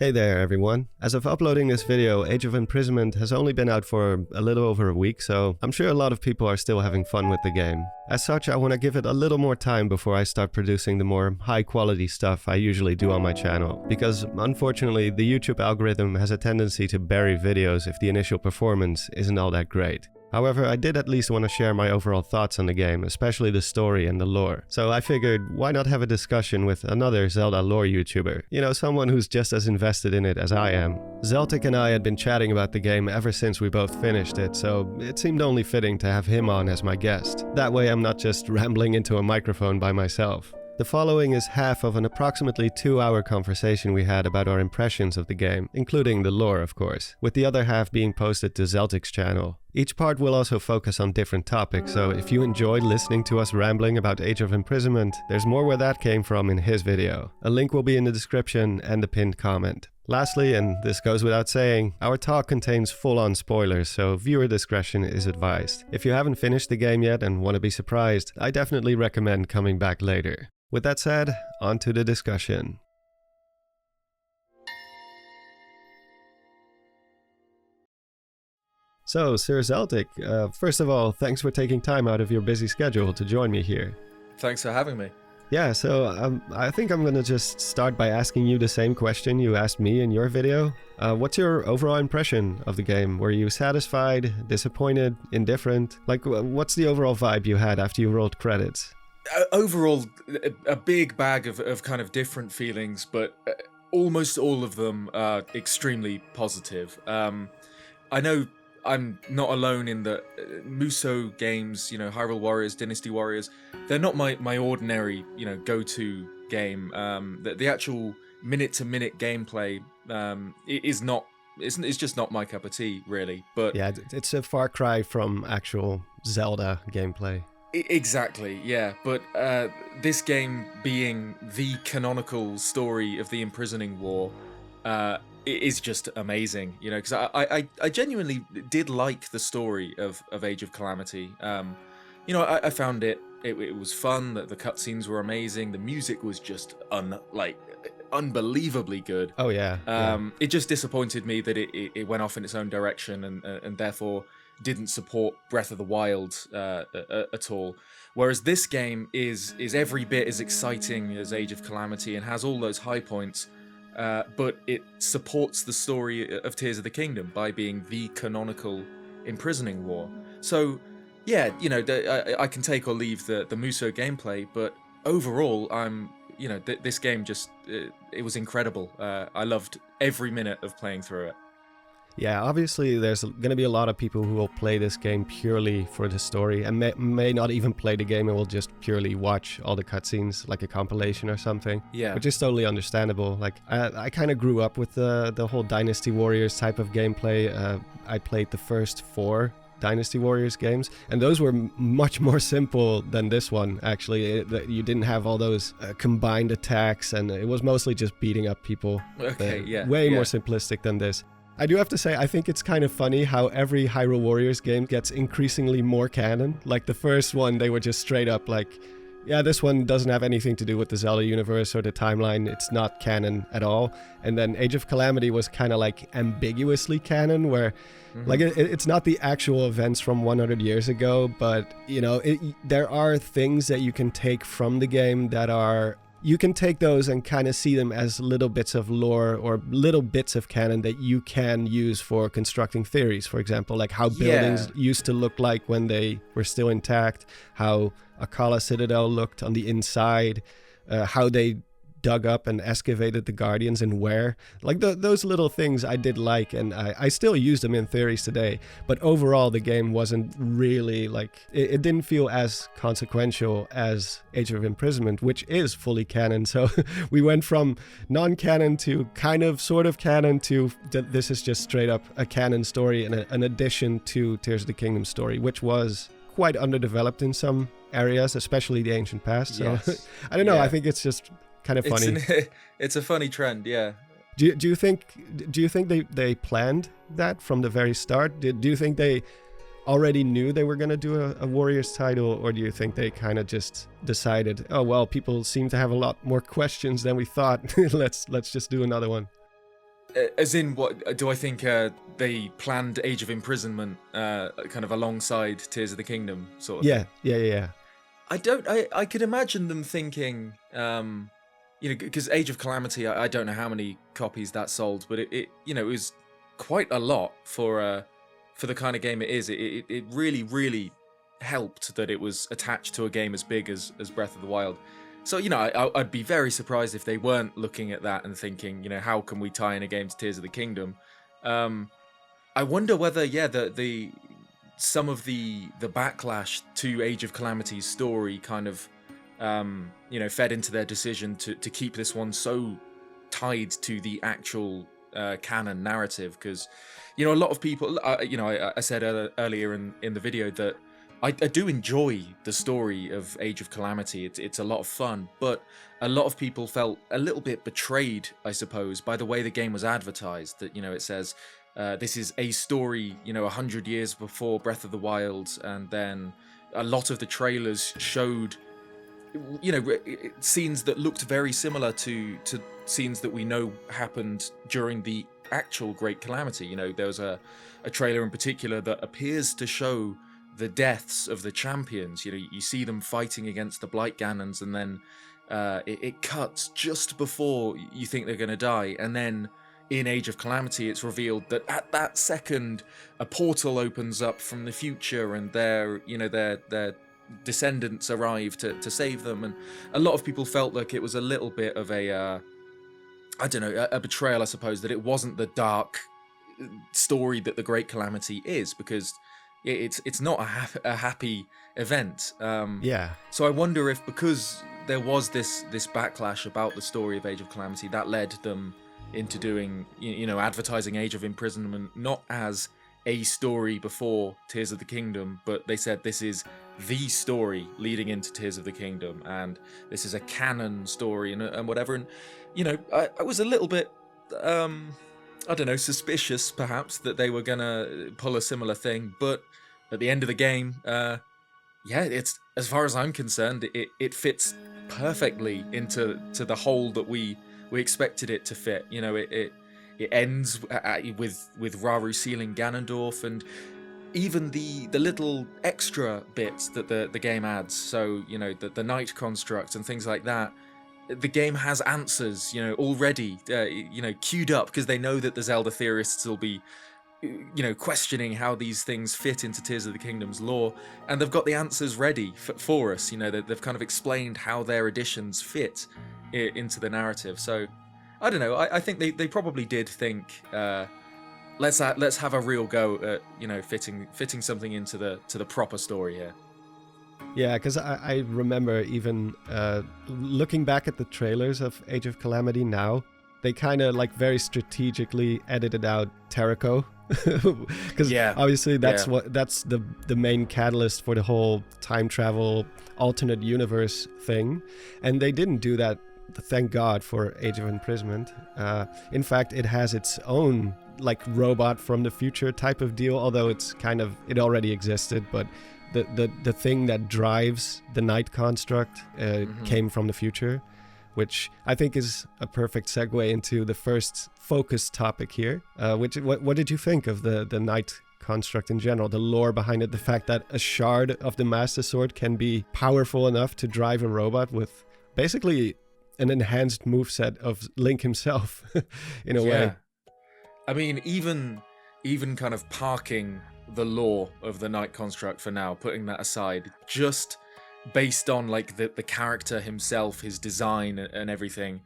Hey there everyone. As of uploading this video, Age of Imprisonment has only been out for a little over a week, so I'm sure a lot of people are still having fun with the game. As such, I want to give it a little more time before I start producing the more high quality stuff I usually do on my channel, because unfortunately the YouTube algorithm has a tendency to bury videos if the initial performance isn't all that great. However, I did at least want to share my overall thoughts on the game, especially the story and the lore. So I figured, why not have a discussion with another Zelda lore YouTuber? You know, someone who's just as invested in it as I am. Zeltik and I had been chatting about the game ever since we both finished it, so it seemed only fitting to have him on as my guest. That way I'm not just rambling into a microphone by myself. The following is half of an approximately 2-hour conversation we had about our impressions of the game, including the lore of course, with the other half being posted to Zeltik's channel. Each part will also focus on different topics, so if you enjoyed listening to us rambling about Age of Imprisonment, there's more where that came from in his video. A link will be in the description and the pinned comment. Lastly, and this goes without saying, our talk contains full-on spoilers, so viewer discretion is advised. If you haven't finished the game yet and want to be surprised, I definitely recommend coming back later. With that said, on to the discussion. So, Sir Zeltik, first of all, thanks for taking time out of your busy schedule to join me here. Thanks for having me. Yeah, so I think I'm gonna just start by asking you the same question you asked me in your video. What's your overall impression of the game? Were you satisfied, disappointed, indifferent? Like, what's the overall vibe you had after you rolled credits? Overall, a big bag of kind of different feelings, but almost all of them are extremely positive. I know I'm not alone in that Musou games, you know, Hyrule Warriors, Dynasty Warriors, they're not my ordinary, you know, go-to game. The actual minute-to-minute gameplay it's just not my cup of tea, really. But yeah, it's a far cry from actual Zelda gameplay. Exactly, yeah, but this game being the canonical story of the imprisoning war is just amazing, you know, because I genuinely did like the story of Age of Calamity. You know, I found it was fun, the cutscenes were amazing, the music was just unbelievably good. Oh yeah. It just disappointed me that it went off in its own direction and therefore didn't support Breath of the Wild at all. Whereas this game is every bit as exciting as Age of Calamity and has all those high points, but it supports the story of Tears of the Kingdom by being the canonical imprisoning war. So yeah, you know, I can take or leave the Musou gameplay, but overall you know, this game just, it was incredible. I loved every minute of playing through it. Yeah, obviously there's going to be a lot of people who will play this game purely for the story and may not even play the game and will just purely watch all the cutscenes like a compilation or something. Yeah. Which is totally understandable. Like, I kind of grew up with the whole Dynasty Warriors type of gameplay. I played the first 4 Dynasty Warriors games, and those were much more simple than this one, actually. You didn't have all those combined attacks, and it was mostly just beating up people. Okay, yeah. Way more simplistic than this. I do have to say, I think it's kind of funny how every Hyrule Warriors game gets increasingly more canon. Like the first one, they were just straight up like, yeah, this one doesn't have anything to do with the Zelda universe or the timeline, it's not canon at all. And then Age of Calamity was kind of like ambiguously canon, where like it's not the actual events from 100 years ago, but you know, there are things that you can take from the game that are... You can take those and kind of see them as little bits of lore or little bits of canon that you can use for constructing theories. For example, like how buildings used to look like when they were still intact, how Akala Citadel looked on the inside, how they dug up and excavated the Guardians and where. Like those little things I did like, and I still use them in theories today. But overall, the game wasn't really like... It didn't feel as consequential as Age of Imprisonment, which is fully canon. So we went from non-canon to kind of sort of canon to this is just straight up a canon story and an addition to Tears of the Kingdom story, which was quite underdeveloped in some areas, especially the ancient past. So Yes. I don't know, I think it's just kind of funny. It's a funny trend, yeah. Do you think they planned that from the very start? Do you think they already knew they were going to do a Warriors title, or do you think they kind of just decided, oh well, people seem to have a lot more questions than we thought, let's just do another one? As in, what do I think they planned Age of Imprisonment kind of alongside Tears of the Kingdom sort of Yeah, thing? yeah. I don't. I could imagine them thinking, because Age of Calamity. I don't know how many copies that sold, but it was quite a lot for the kind of game it is. It really, really helped that it was attached to a game as big as Breath of the Wild. So I'd be very surprised if they weren't looking at that and thinking, how can we tie in a game to Tears of the Kingdom? I wonder whether, the some of the backlash to Age of Calamity's story kind of fed into their decision to keep this one so tied to the actual canon narrative, because a lot of people, I said earlier in the video that I do enjoy the story of Age of Calamity. It's a lot of fun, but a lot of people felt a little bit betrayed, I suppose, by the way the game was advertised. That it says this is a story 100 years before Breath of the Wild, and then a lot of the trailers showed scenes that looked very similar to scenes that we know happened during the actual Great Calamity. There was a trailer in particular that appears to show the deaths of the champions. You see them fighting against the Blight Ganons, and then it cuts just before you think they're going to die, and then in Age of Calamity it's revealed that at that second a portal opens up from the future, and their descendants arrive to save them. And a lot of people felt like it was a little bit of a a betrayal, I suppose, that it wasn't the dark story that the Great Calamity is, because it's not a happy event. Yeah. So I wonder if, because there was this backlash about the story of Age of Calamity, that led them into doing advertising Age of Imprisonment not as a story before Tears of the Kingdom, but they said this is the story leading into Tears of the Kingdom, and this is a canon story and whatever. And I was a little bit suspicious perhaps that they were gonna pull a similar thing, but at the end of the game, it's, as far as I'm concerned, it fits perfectly into the hole that we expected it to fit. It ends with Raru sealing Ganondorf, and even the little extra bits that the game adds. So the night construct and things like that. The game has answers, already, queued up, because they know that the Zelda theorists will be, questioning how these things fit into Tears of the Kingdom's lore, and they've got the answers ready for us. They've kind of explained how their additions fit into the narrative. So I don't know. I think they probably did think, let's have a real go at fitting something into the proper story here. Yeah, because I remember even looking back at the trailers of Age of Calamity now, they kind of very strategically edited out Terraco, because obviously that's the main catalyst for the whole time travel alternate universe thing, and they didn't do that. Thank God for Age of Imprisonment. In fact, it has its own robot from the future type of deal, although it already existed, but the thing that drives the night construct came from the future, which I think is a perfect segue into the first focus topic here. What did you think of the night construct in general, the lore behind it, the fact that a shard of the Master Sword can be powerful enough to drive a robot with basically an enhanced moveset of Link himself, in a way. I mean, even kind of parking the lore of the Night Construct for now, putting that aside, just based on the character himself, his design and everything,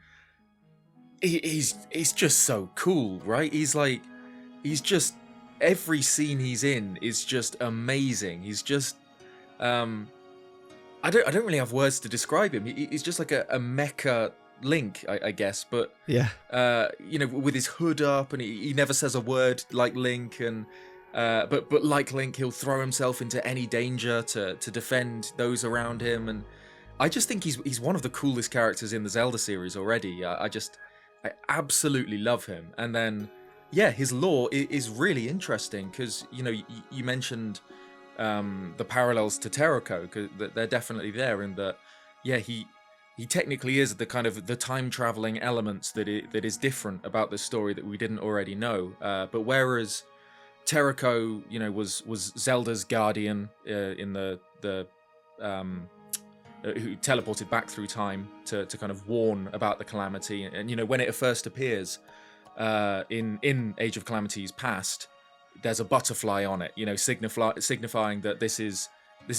he's just so cool, right? He's just, every scene he's in is just amazing. He's just I don't really have words to describe him. He's just like a mecha Link, I guess, but with his hood up, and he never says a word like Link, and but like Link, he'll throw himself into any danger to defend those around him, and I just think he's one of the coolest characters in the Zelda series already. I absolutely love him, and then his lore is really interesting, because you mentioned the parallels to Terraco, because they're definitely there, in that he technically is the kind of the time traveling elements that is different about this story that we didn't already know. But whereas Terrako, was Zelda's guardian in the who teleported back through time to kind of warn about the calamity, and when it first appears in Age of Calamity's past, there's a butterfly on it, signifying that this is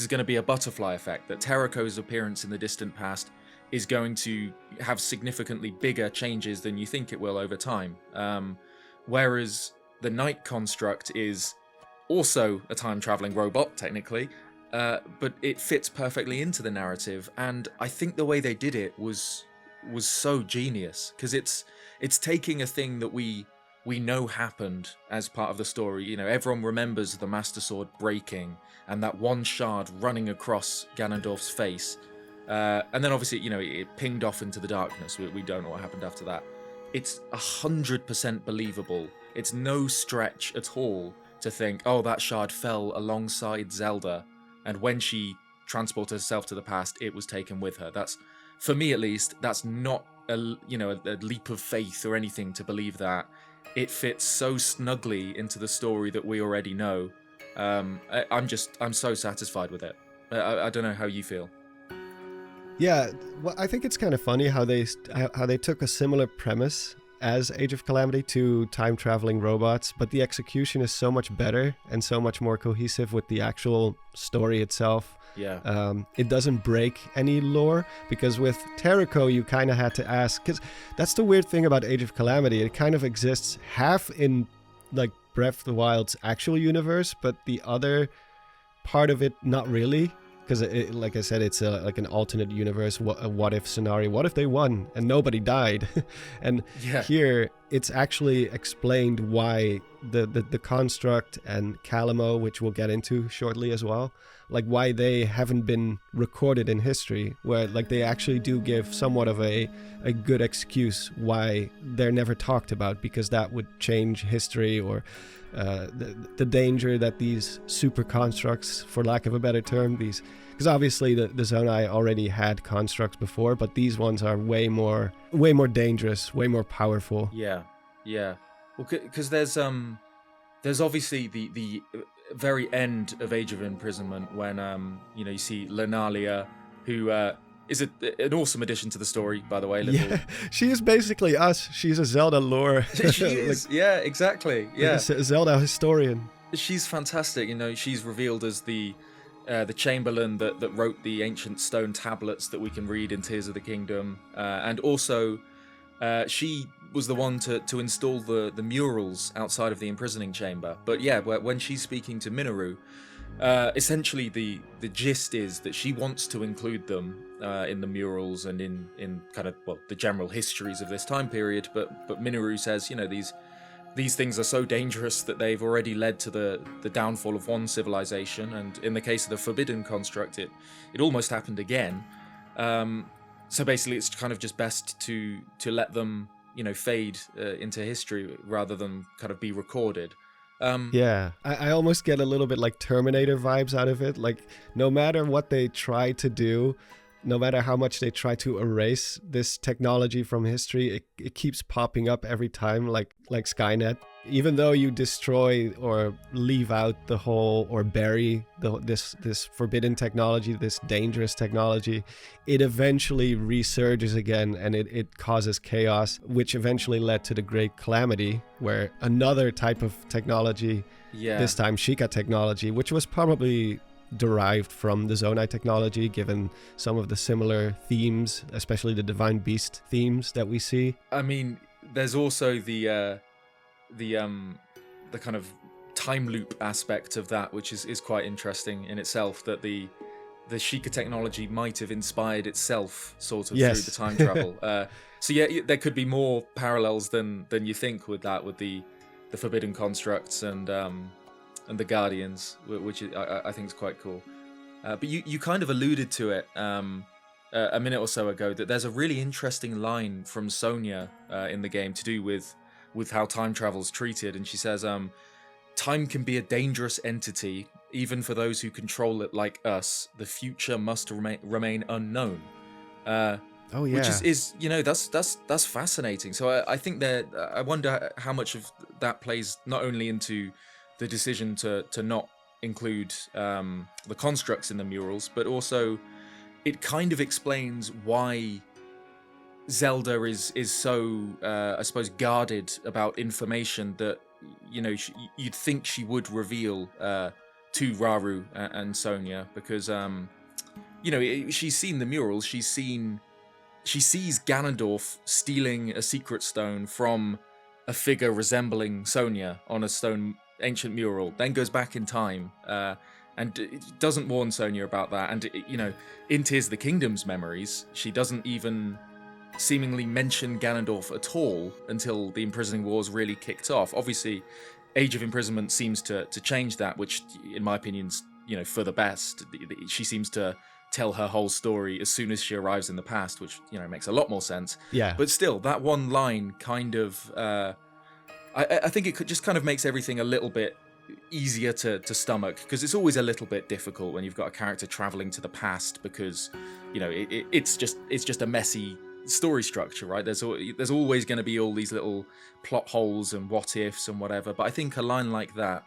going to be a butterfly effect, that Terrako's appearance in the distant past is going to have significantly bigger changes than you think it will over time. Whereas the Knight construct is also a time-traveling robot, technically, but it fits perfectly into the narrative, and I think the way they did it was so genius, because it's taking a thing that we know happened as part of the story. Everyone remembers the Master Sword breaking and that one shard running across Ganondorf's face. And then obviously, it pinged off into the darkness. We don't know what happened after that. It's 100% believable. It's no stretch at all to think, oh, that shard fell alongside Zelda, and when she transported herself to the past, it was taken with her. That's, for me at least, that's not a leap of faith or anything to believe that. It fits so snugly into the story that we already know. I'm so satisfied with it. I don't know how you feel. Yeah, well, I think it's kind of funny how they took a similar premise as Age of Calamity to time-traveling robots, but the execution is so much better and so much more cohesive with the actual story itself. Yeah. It doesn't break any lore, because with Terrako you kind of had to ask, because that's the weird thing about Age of Calamity. It kind of exists half in like Breath of the Wild's actual universe, but the other part of it not really. Because, like I said, it's like an alternate universe, a what-if scenario. What if they won and nobody died? And here, it's actually explained why the construct and Calamo, which we'll get into shortly as well, like why they haven't been recorded in history, where like they actually do give somewhat of a good excuse why they're never talked about, because that would change history, or the danger that these super constructs, for lack of a better term, because obviously the Zonai already had constructs before, but these ones are way more dangerous, way more powerful. Yeah. Well, because there's obviously the very end of Age of Imprisonment, when you see Lenalia, who is an awesome addition to the story, by the way. Yeah, she is basically us. She's a Zelda lore. She is. Yeah, exactly. Yeah, like a Zelda historian. She's fantastic. She's revealed as the Chamberlain that wrote the ancient stone tablets that we can read in Tears of the Kingdom, and also she was the one to install the murals outside of the imprisoning chamber. But yeah, when she's speaking to Minoru, essentially the gist is that she wants to include them in the murals and in kind of the general histories of this time period, but Minoru says these things are so dangerous that they've already led to the downfall of one civilization, and in the case of the Forbidden Construct, it almost happened again. So basically, it's kind of just best to let them fade into history rather than kind of be recorded. Yeah, I almost get a little bit like Terminator vibes out of it. Like, no matter what they try to do, no matter how much they try to erase this technology from history, it keeps popping up every time, like Skynet. Even though you destroy or leave out the whole, or bury this forbidden technology, this dangerous technology, it eventually resurges again, and it causes chaos, which eventually led to the Great Calamity, where another type of technology, this time Sheikah technology, which was probably derived from the Zonai technology, given some of the similar themes, especially the Divine Beast themes that we see. I mean, there's also the kind of time loop aspect of that, which is quite interesting in itself, that the Sheikah technology might have inspired itself sort of through the time travel. So yeah, there could be more parallels than you think with that, with the Forbidden Constructs and the Guardians, which I think is quite cool. But you kind of alluded to it a minute or so ago, that there's a really interesting line from Sonia in the game to do with how time travel's treated, and she says, time can be a dangerous entity, even for those who control it like us. The future must remain unknown. Oh yeah. Which is that's fascinating. So I think that I wonder how much of that plays not only into the decision to not include the constructs in the murals, but also it kind of explains why Zelda is so I suppose guarded about information that you'd think she would reveal to Raru and Sonia, because she's seen the murals, she sees Ganondorf stealing a secret stone from a figure resembling Sonia on a stone ancient mural, then goes back in time and doesn't warn Sonia about that. And, in Tears of the Kingdom's memories, she doesn't even seemingly mention Ganondorf at all until the imprisoning wars really kicked off. Obviously, Age of Imprisonment seems to change that, which, in my opinion, is, for the best. She seems to tell her whole story as soon as she arrives in the past, which makes a lot more sense. Yeah. But still, that one line kind of I think it just kind of makes everything a little bit easier to stomach, because it's always a little bit difficult when you've got a character traveling to the past, because it's just a messy story structure, right? There's always going to be all these little plot holes and what ifs and whatever. But I think a line like that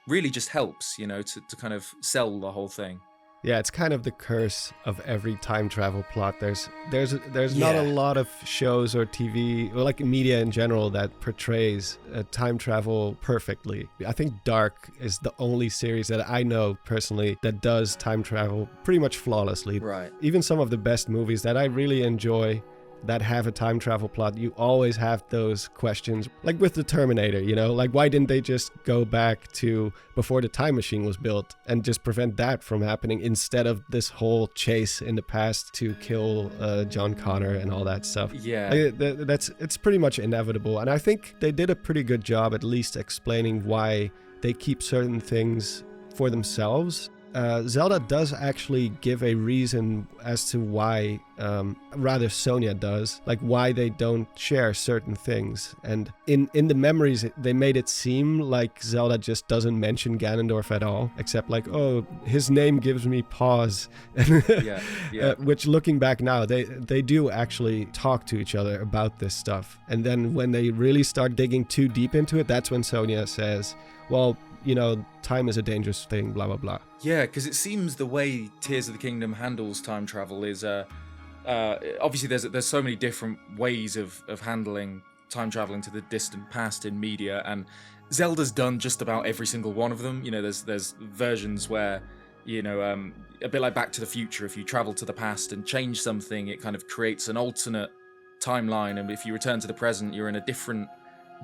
really just helps, to kind of sell the whole thing. Yeah, it's kind of the curse of every time travel plot. There's not a lot of shows or TV or like media in general that portrays time travel perfectly. I think Dark is the only series that I know personally that does time travel pretty much flawlessly. Right. Even some of the best movies that I really enjoy that have a time travel plot, you always have those questions. Like with the Terminator, like why didn't they just go back to before the time machine was built and just prevent that from happening, instead of this whole chase in the past to kill John Connor and all that stuff? Yeah. It's pretty much inevitable. And I think they did a pretty good job at least explaining why they keep certain things for themselves. Zelda does actually give a reason as to why, rather Sonia does, like why they don't share certain things. And in the memories, they made it seem like Zelda just doesn't mention Ganondorf at all, except like, oh, his name gives me pause. Yeah. Which, looking back now, they do actually talk to each other about this stuff. And then when they really start digging too deep into it, that's when Sonia says, well, time is a dangerous thing, blah, blah, blah. Yeah, because it seems the way Tears of the Kingdom handles time travel is, obviously there's so many different ways of handling time traveling to the distant past in media, and Zelda's done just about every single one of them. There's versions where, a bit like Back to the Future, if you travel to the past and change something, it kind of creates an alternate timeline, and if you return to the present, you're in a different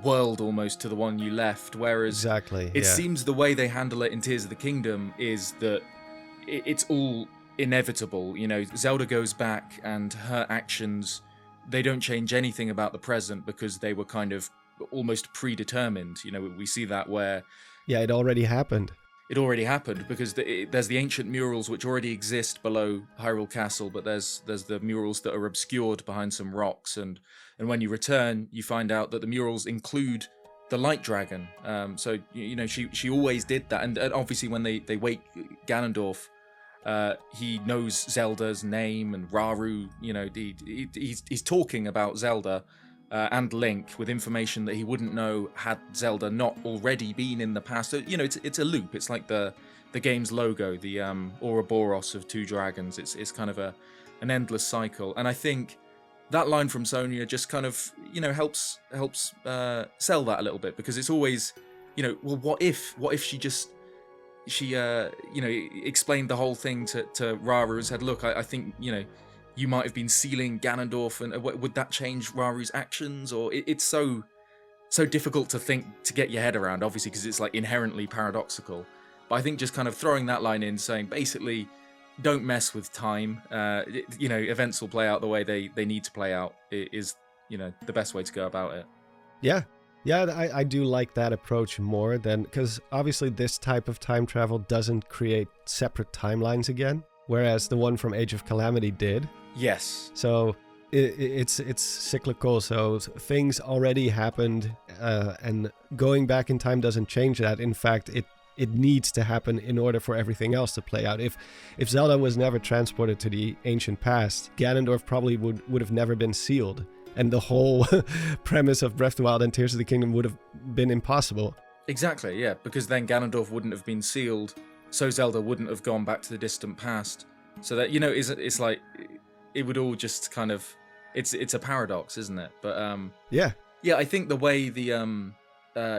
world almost to the one you left. Whereas exactly, it seems the way they handle it in Tears of the Kingdom is that it's all inevitable. Zelda goes back and her actions, they don't change anything about the present because they were kind of almost predetermined. We see that where it already happened. It already happened because there's the ancient murals which already exist below Hyrule Castle, but there's the murals that are obscured behind some rocks, and when you return, you find out that the murals include the Light Dragon. So she always did that, and obviously when they wake Ganondorf, he knows Zelda's name, and Raru, he's talking about Zelda and Link with information that he wouldn't know had Zelda not already been in the past. So, it's a loop. It's like the game's logo, the Ouroboros of two dragons. It's kind of an endless cycle. And I think that line from Sonia just kind of, helps sell that a little bit, because it's always, well, what if she explained the whole thing to Raru and said, look, I think, you might have been sealing Ganondorf, and would that change Raru's actions? Or it's so difficult to get your head around, obviously, because it's like inherently paradoxical. But I think just kind of throwing that line in, saying basically, don't mess with time. Events will play out the way they need to play out, is the best way to go about it. Yeah, I do like that approach more than, because obviously this type of time travel doesn't create separate timelines again, whereas the one from Age of Calamity did. Yes. So it's cyclical, so things already happened, and going back in time doesn't change that. In fact, it it needs to happen in order for everything else to play out. If Zelda was never transported to the ancient past, Ganondorf probably would have never been sealed. And the whole premise of Breath of the Wild and Tears of the Kingdom would have been impossible. Exactly, yeah, because then Ganondorf wouldn't have been sealed, so Zelda wouldn't have gone back to the distant past. So that, it's like, it would all just kind of, it's a paradox, isn't it? But yeah, I think the way the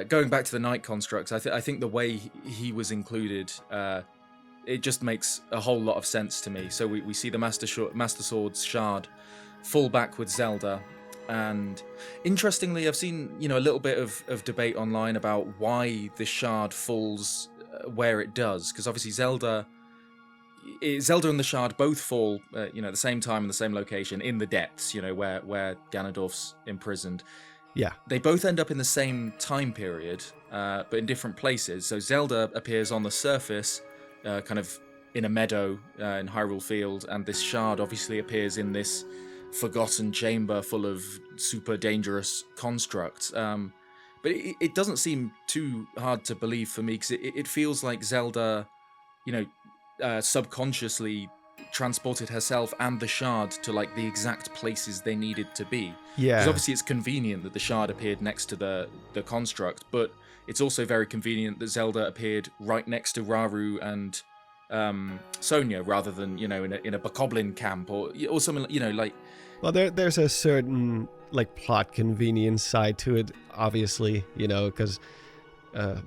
going back to the Knight constructs, I think the way he was included, it just makes a whole lot of sense to me. So we see the Master Sword's shard fall back with Zelda. And interestingly, I've seen a little bit of debate online about why the shard falls where it does, because obviously Zelda and the shard both fall at the same time in the same location in the depths, where Ganondorf's imprisoned. Yeah, they both end up in the same time period, but in different places. So Zelda appears on the surface, kind of in a meadow in Hyrule Field, and this shard obviously appears in this forgotten chamber full of super dangerous constructs. But it doesn't seem too hard to believe for me, because it feels like Zelda, subconsciously transported herself and the shard to like the exact places they needed to be. Yeah. Because obviously it's convenient that the shard appeared next to the construct, but it's also very convenient that Zelda appeared right next to Raru and Sonia, rather than in a Bokoblin camp or something like. Well, there's a certain like plot convenience side to it, obviously, because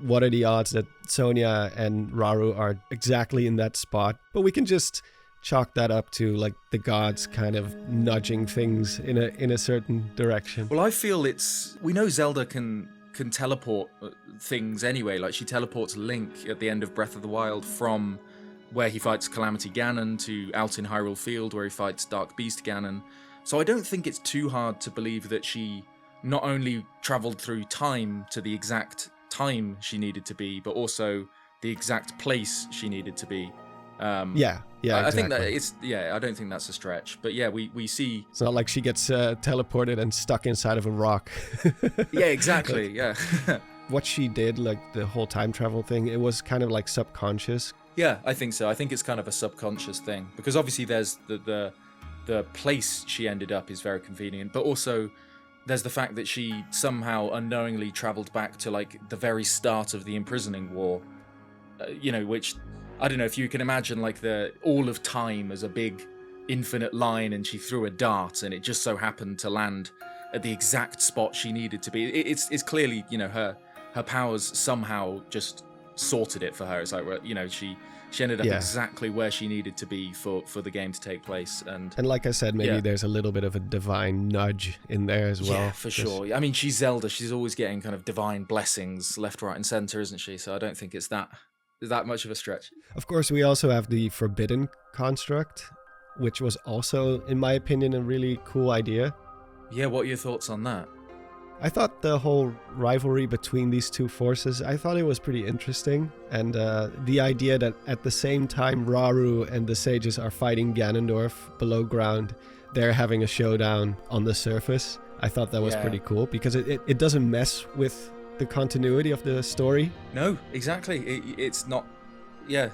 what are the odds that Sonia and Raru are exactly in that spot? But we can just chalk that up to like the gods kind of nudging things in a certain direction. Well, I feel we know Zelda can teleport things anyway. Like she teleports Link at the end of Breath of the Wild from where he fights Calamity Ganon to out in Hyrule Field where he fights Dark Beast Ganon. So I don't think it's too hard to believe that she not only traveled through time to the exact time she needed to be, but also the exact place she needed to be. Yeah, I exactly. think that I don't think that's a stretch. But yeah, we see. It's not like she gets teleported and stuck inside of a rock. Yeah, exactly. Yeah. What she did, like the whole time travel thing, it was kind of like subconscious. Yeah, I think so. I think it's kind of a subconscious thing, because obviously there's the place she ended up is very convenient, but also there's the fact that she somehow unknowingly traveled back to like the very start of the imprisoning war, which I don't know if you can imagine like all of time as a big infinite line, and she threw a dart and it just so happened to land at the exact spot she needed to be. It's clearly her powers somehow just sorted it for her. It's like she ended up exactly where she needed to be for the game to take place. And like I said, maybe there's a little bit of a divine nudge in there as well. Yeah, for sure. I mean, she's Zelda. She's always getting kind of divine blessings left, right, and center, isn't she? So I don't think it's that much of a stretch. Of course, we also have the Forbidden construct, which was also, in my opinion, a really cool idea. Yeah, what are your thoughts on that? I thought the whole rivalry between these two forces, I thought it was pretty interesting. And the idea that at the same time Raru and the sages are fighting Ganondorf below ground, they're having a showdown on the surface. I thought that was pretty cool, because it doesn't mess with the continuity of the story. No, exactly. It's not... Yeah,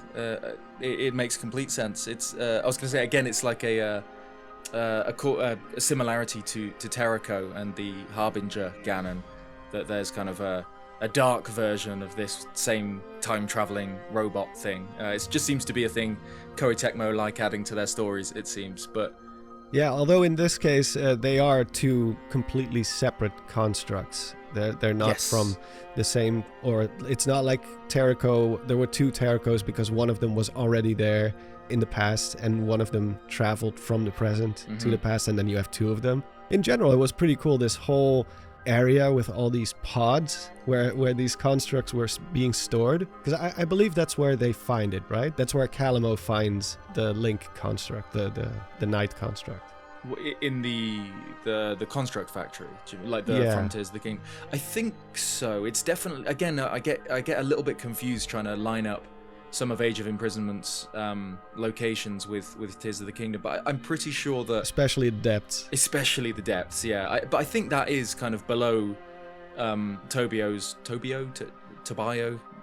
it makes complete sense. It's I was going to say, again, it's like a similarity to Terrako and the Harbinger Ganon, that there's kind of a dark version of this same time-traveling robot thing. It just seems to be a thing Koei Tecmo like adding to their stories, it seems. But yeah, although in this case they are two completely separate constructs. They're not from the same, or it's not like Terrako. There were two Terrakos because one of them was already there in the past and one of them traveled from the present to the past, and then you have two of them. In general, it was pretty cool, this whole area with all these pods where these constructs were being stored, because I believe that's where they find it, right? That's where Calamo finds the Link construct, the Knight construct. In the construct factory, like the Frontiers of the King. I think so. It's definitely, again, I get a little bit confused trying to line up some of Age of Imprisonment's locations with Tears of the Kingdom, but I'm pretty sure that... Especially the depths, yeah. But I think that is kind of below Tobio,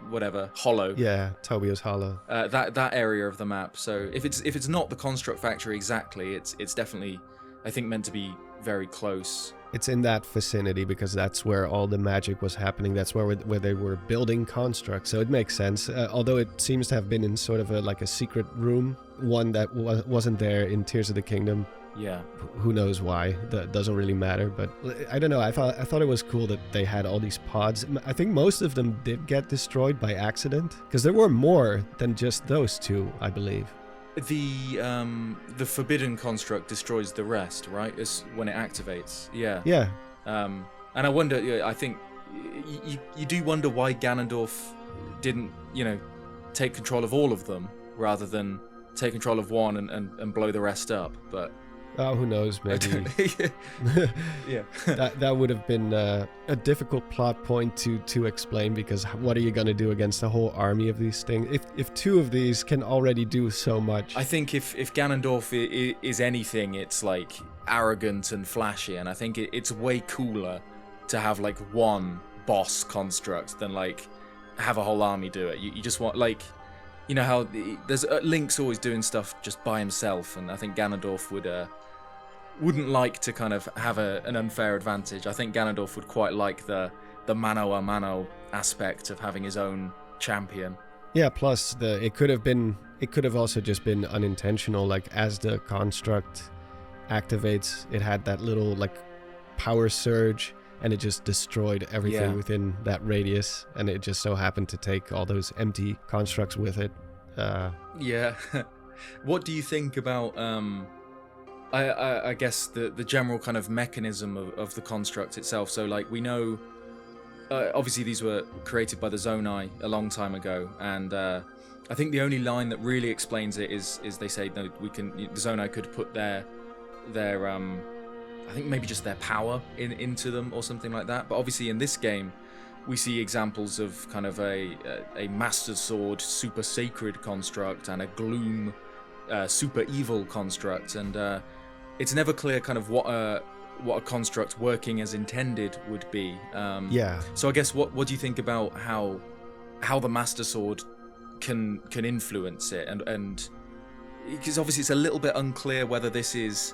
whatever hollow. Yeah, Tobia's Hollow. That area of the map. So if it's not the construct factory exactly, it's definitely, I think, meant to be very close. It's in that vicinity because that's where all the magic was happening. That's where they were building constructs. So it makes sense. Although it seems to have been in sort of a secret room, one that wasn't there in Tears of the Kingdom. Yeah. Who knows why? That doesn't really matter. But I don't know. I thought it was cool that they had all these pods. I think most of them did get destroyed by accident because there were more than just those two, I believe. The forbidden construct destroys the rest, right? It's when it activates. Yeah. Yeah. And I wonder. I think you do wonder why Ganondorf didn't, take control of all of them rather than take control of one and blow the rest up. But oh, who knows? Maybe. Yeah. that would have been a difficult plot point to explain, because what are you going to do against a whole army of these things? If two of these can already do so much. I think if Ganondorf is anything, it's like arrogant and flashy, and I think it's way cooler to have like one boss construct than like have a whole army do it. You just want, like, how there's Link's always doing stuff just by himself, and I think Ganondorf wouldn't like to kind of have an unfair advantage. I think Ganondorf would quite like the mano a mano aspect of having his own champion. Yeah, plus it could have also just been unintentional. Like, as the construct activates, it had that little like power surge, and it just destroyed everything within that radius, and it just so happened to take all those empty constructs with it. Yeah. What do you think about I guess the general kind of mechanism of the construct itself? So like, we know obviously these were created by the Zonai a long time ago, and I think the only line that really explains it is they say no, the Zonai could put their I think maybe just their power into them or something like that. But obviously in this game we see examples of kind of a Master Sword super sacred construct and a Gloom super evil construct, and it's never clear kind of what a construct working as intended would be. So I guess what do you think about how the Master Sword can influence it, and because obviously it's a little bit unclear whether this is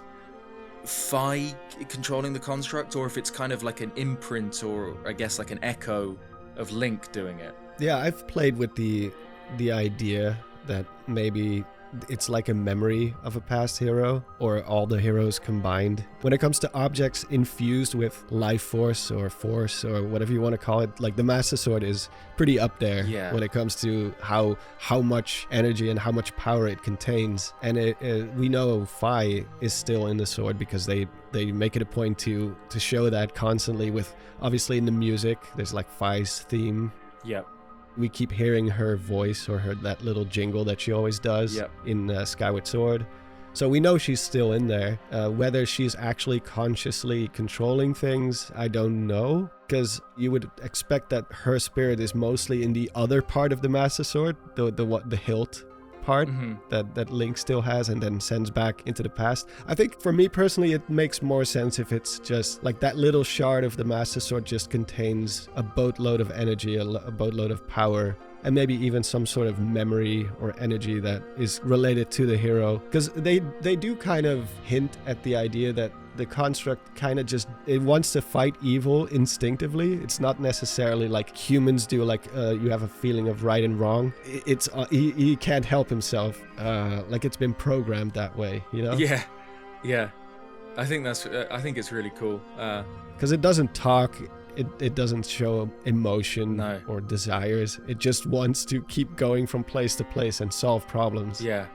Fi controlling the construct or if it's kind of like an imprint, or I guess like an echo of Link doing it. Yeah, I've played with the idea that maybe it's like a memory of a past hero, or all the heroes combined. When it comes to objects infused with life force or whatever you want to call it, like the Master Sword is pretty up there when it comes to how much energy and how much power it contains. And we know Fi is still in the sword because they make it a point to show that constantly, with obviously in the music there's like Fi's theme. Yep. We keep hearing her voice, or that little jingle that she always does in Skyward Sword. So we know she's still in there. Whether she's actually consciously controlling things, I don't know. Because you would expect that her spirit is mostly in the other part of the Master Sword, the hilt part that Link still has and then sends back into the past. I think for me personally, it makes more sense if it's just like that little shard of the Master Sword just contains a boatload of energy, a boatload of power, and maybe even some sort of memory or energy that is related to the hero. Because they do kind of hint at the idea that the construct kind of just, it wants to fight evil instinctively. It's not necessarily like humans do, like you have a feeling of right and wrong. It's he can't help himself, like it's been programmed that way, Yeah. I think it's really cool. Because it doesn't talk. It doesn't show emotion or desires. It just wants to keep going from place to place and solve problems. Yeah,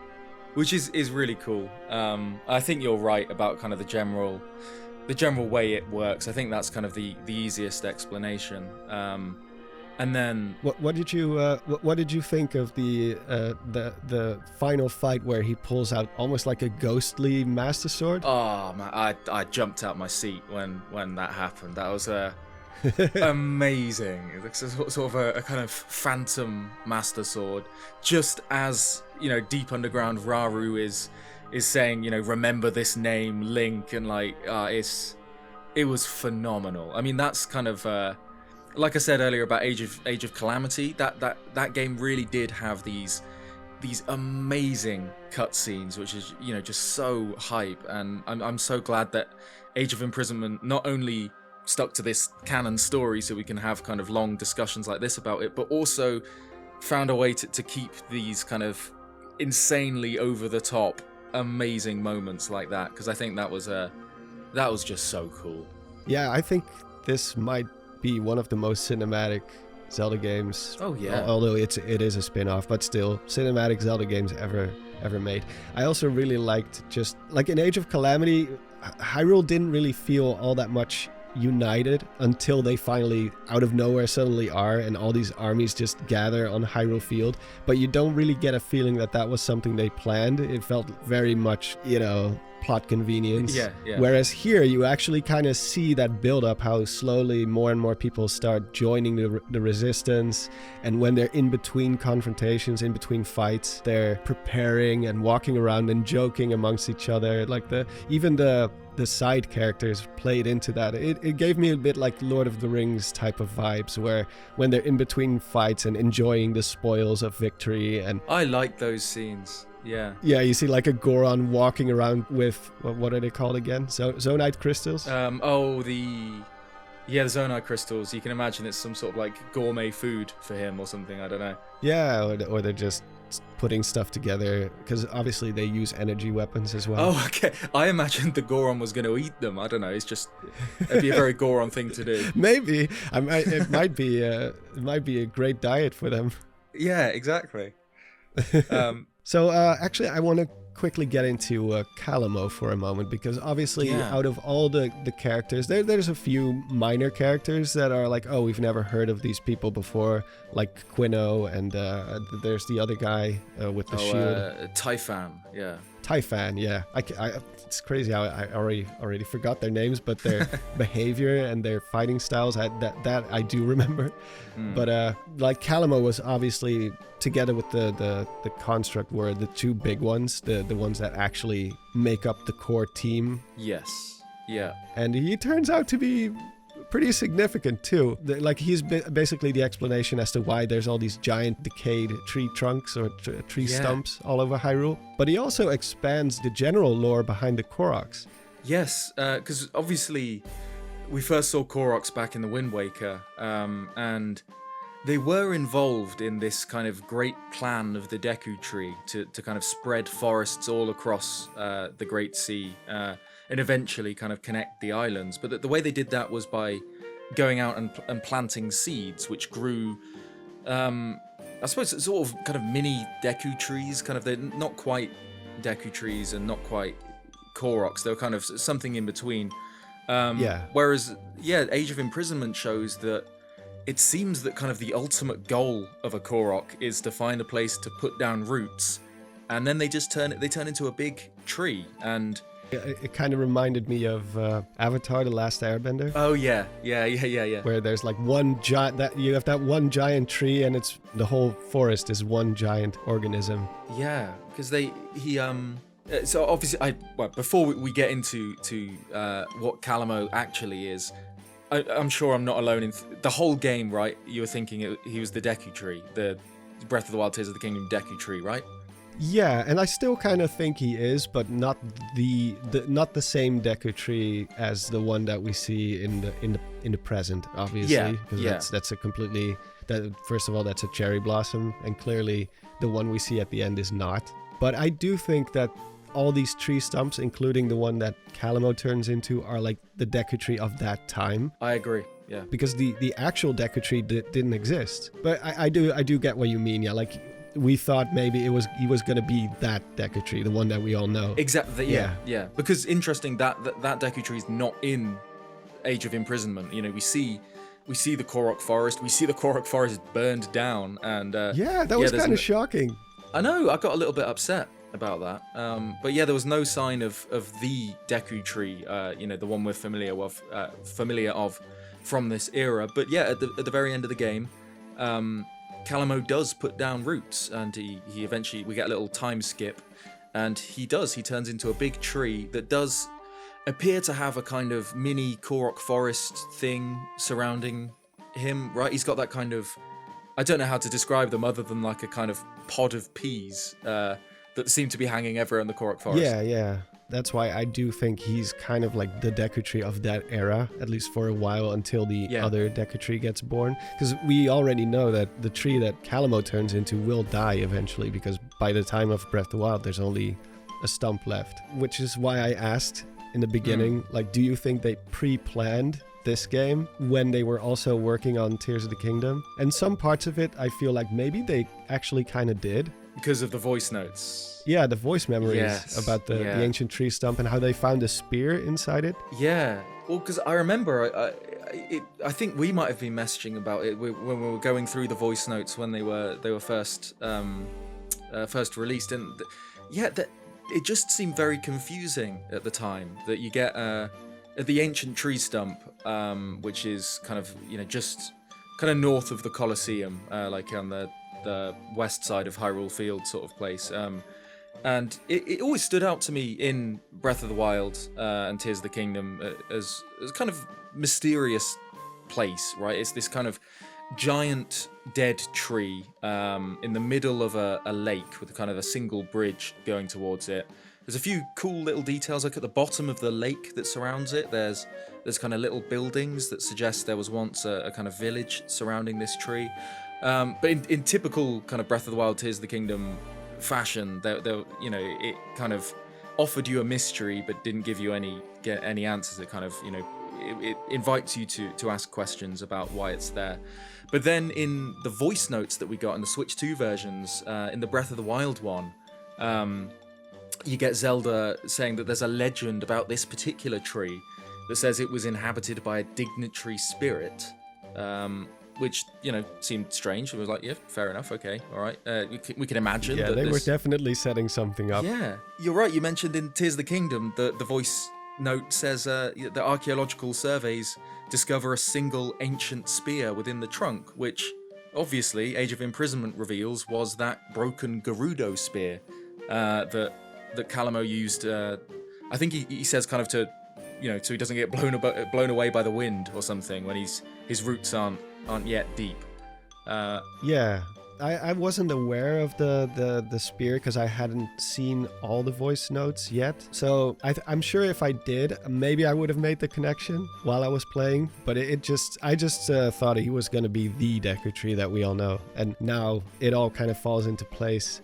which is really cool. I think you're right about kind of the general way it works. I think that's kind of the easiest explanation. And then what did you think of the final fight where he pulls out almost like a ghostly Master Sword? Oh man, I jumped out my seat when that happened. That was amazing. It's sort of a kind of phantom Master Sword, just as deep underground Raru is saying, remember this name, Link, and like it was phenomenal. I mean, that's kind of like I said earlier about Age of Calamity, that game really did have these amazing cutscenes, which is, you know, just so hype. And I'm so glad that Age of Imprisonment not only stuck to this canon story so we can have kind of long discussions like this about it, but also found a way to keep these kind of insanely over the top amazing moments like that, because I think that was just so cool. Yeah, I think this might be one of the most cinematic Zelda games. Oh yeah. Although it is a spin-off, but still cinematic Zelda games ever made. I also really liked, just like in Age of Calamity, Hyrule didn't really feel all that much united until they finally out of nowhere suddenly are, and all these armies just gather on Hyrule Field, but you don't really get a feeling that was something they planned. It felt very much, you know, plot convenience. Yeah. Whereas here you actually kind of see that build up, how slowly more and more people start joining the resistance, and when they're in between confrontations, in between fights, they're preparing and walking around and joking amongst each other. Like even the side characters played into that. It gave me a bit like Lord of the Rings type of vibes, where when they're in between fights and enjoying the spoils of victory. And I like those scenes. Yeah, you see like a Goron walking around with what are they called again? Zonite crystals? the Zonite crystals. You can imagine it's some sort of like gourmet food for him or something. I don't know. Yeah, or they're just putting stuff together, because obviously they use energy weapons as well. Oh, okay. I imagined the Goron was going to eat them. I don't know. It'd be a very Goron thing to do. Maybe. It might be a great diet for them. Yeah, exactly. So actually, I want to quickly get into Calamo for a moment, because obviously out of all the characters, there's a few minor characters that are like, oh, we've never heard of these people before, like Quino, and there's the other guy with the shield. Typhon, yeah. Typhon, yeah. It's crazy how I already forgot their names, but their behavior and their fighting styles, that I do remember. But like Calamo was obviously, together with the construct, were the two big ones, the ones that actually make up the core team. Yes. Yeah. And he turns out to be pretty significant too. Like he's basically the explanation as to why there's all these giant decayed tree trunks or tree stumps all over Hyrule. But he also expands the general lore behind the Koroks. Yes, because obviously we first saw Koroks back in the Wind Waker, and they were involved in this kind of great plan of the Deku Tree to kind of spread forests all across the Great Sea, and eventually kind of connect the islands. But the way they did that was by going out and planting seeds, which grew, I suppose, sort of kind of mini Deku trees. Kind of, they're not quite Deku trees and not quite Koroks. They're kind of something in between. Whereas, Age of Imprisonment shows that it seems that kind of the ultimate goal of a Korok is to find a place to put down roots, and then they just turn into a big tree. And it kind of reminded me of Avatar: The Last Airbender. Oh yeah. Where there's like one giant, you have that one giant tree, and it's the whole forest is one giant organism. Yeah, because so obviously, before we get into what Calamo actually is, I'm sure I'm not alone in the whole game, right? You were thinking he was the Deku Tree, the Breath of the Wild Tears of the Kingdom Deku Tree, right? Yeah, and I still kind of think he is, but not the same Deku Tree as the one that we see in the present, obviously. Because that's a completely, first of all, that's a cherry blossom, and clearly the one we see at the end is not. But I do think that all these tree stumps, including the one that Calamo turns into, are like the Deku Tree of that time. I agree. Yeah. Because the actual Deku Tree didn't exist. But I do get what you mean. Yeah, like we thought maybe he was going to be that Deku Tree, the one that we all know. Exactly. Yeah. Because interesting that Deku Tree is not in Age of Imprisonment. You know, we see the Korok Forest. We see the Korok Forest burned down, and that was kind of shocking. I know. I got a little bit upset about that. But yeah, there was no sign of the Deku Tree. The one we're familiar of from this era. But yeah, at the very end of the game, Calamo does put down roots, and he eventually, we get a little time skip, and he turns into a big tree that does appear to have a kind of mini Korok forest thing surrounding him, right? He's got that kind of, I don't know how to describe them other than like a kind of pod of peas that seem to be hanging everywhere in the Korok forest. Yeah. That's why I do think he's kind of like the Deku Tree of that era, at least for a while, until the other Deku Tree gets born. Because we already know that the tree that Calamo turns into will die eventually, because by the time of Breath of the Wild, there's only a stump left. Which is why I asked in the beginning, like, do you think they pre-planned this game when they were also working on Tears of the Kingdom? And some parts of it, I feel like maybe they actually kind of did. Because of the voice notes. Yeah, the voice memories about the ancient tree stump and how they found a spear inside it. Yeah, well, because I remember, I think we might have been messaging about it when we were going through the voice notes when they were first released, and it just seemed very confusing at the time that you get at the ancient tree stump, which is kind of just kind of north of the Colosseum, like on the west side of Hyrule Field sort of place. And it always stood out to me in Breath of the Wild and Tears of the Kingdom as kind of mysterious place, right? It's this kind of giant dead tree in the middle of a lake with kind of a single bridge going towards it. There's a few cool little details, like at the bottom of the lake that surrounds it, there's kind of little buildings that suggest there was once a kind of village surrounding this tree. But in typical kind of Breath of the Wild, Tears of the Kingdom fashion, it kind of offered you a mystery but didn't give you any answers. It kind of, it invites you to ask questions about why it's there. But then in the voice notes that we got in the Switch 2 versions, in the Breath of the Wild one, you get Zelda saying that there's a legend about this particular tree that says it was inhabited by a dignitary spirit, which, seemed strange. It was like, yeah, fair enough, okay, all right. We can imagine. Yeah, they were definitely setting something up. Yeah, you're right. You mentioned in Tears of the Kingdom, the voice note says that archaeological surveys discover a single ancient spear within the trunk, which obviously Age of Imprisonment reveals was that broken Gerudo spear that Calamo used. I think he says kind of to, so he doesn't get blown away by the wind or something when his roots aren't yet deep. Yeah, I wasn't aware of the spear because I hadn't seen all the voice notes yet. So I'm sure if I did, maybe I would have made the connection while I was playing. But I just thought he was going to be the Deku Tree that we all know. And now it all kind of falls into place.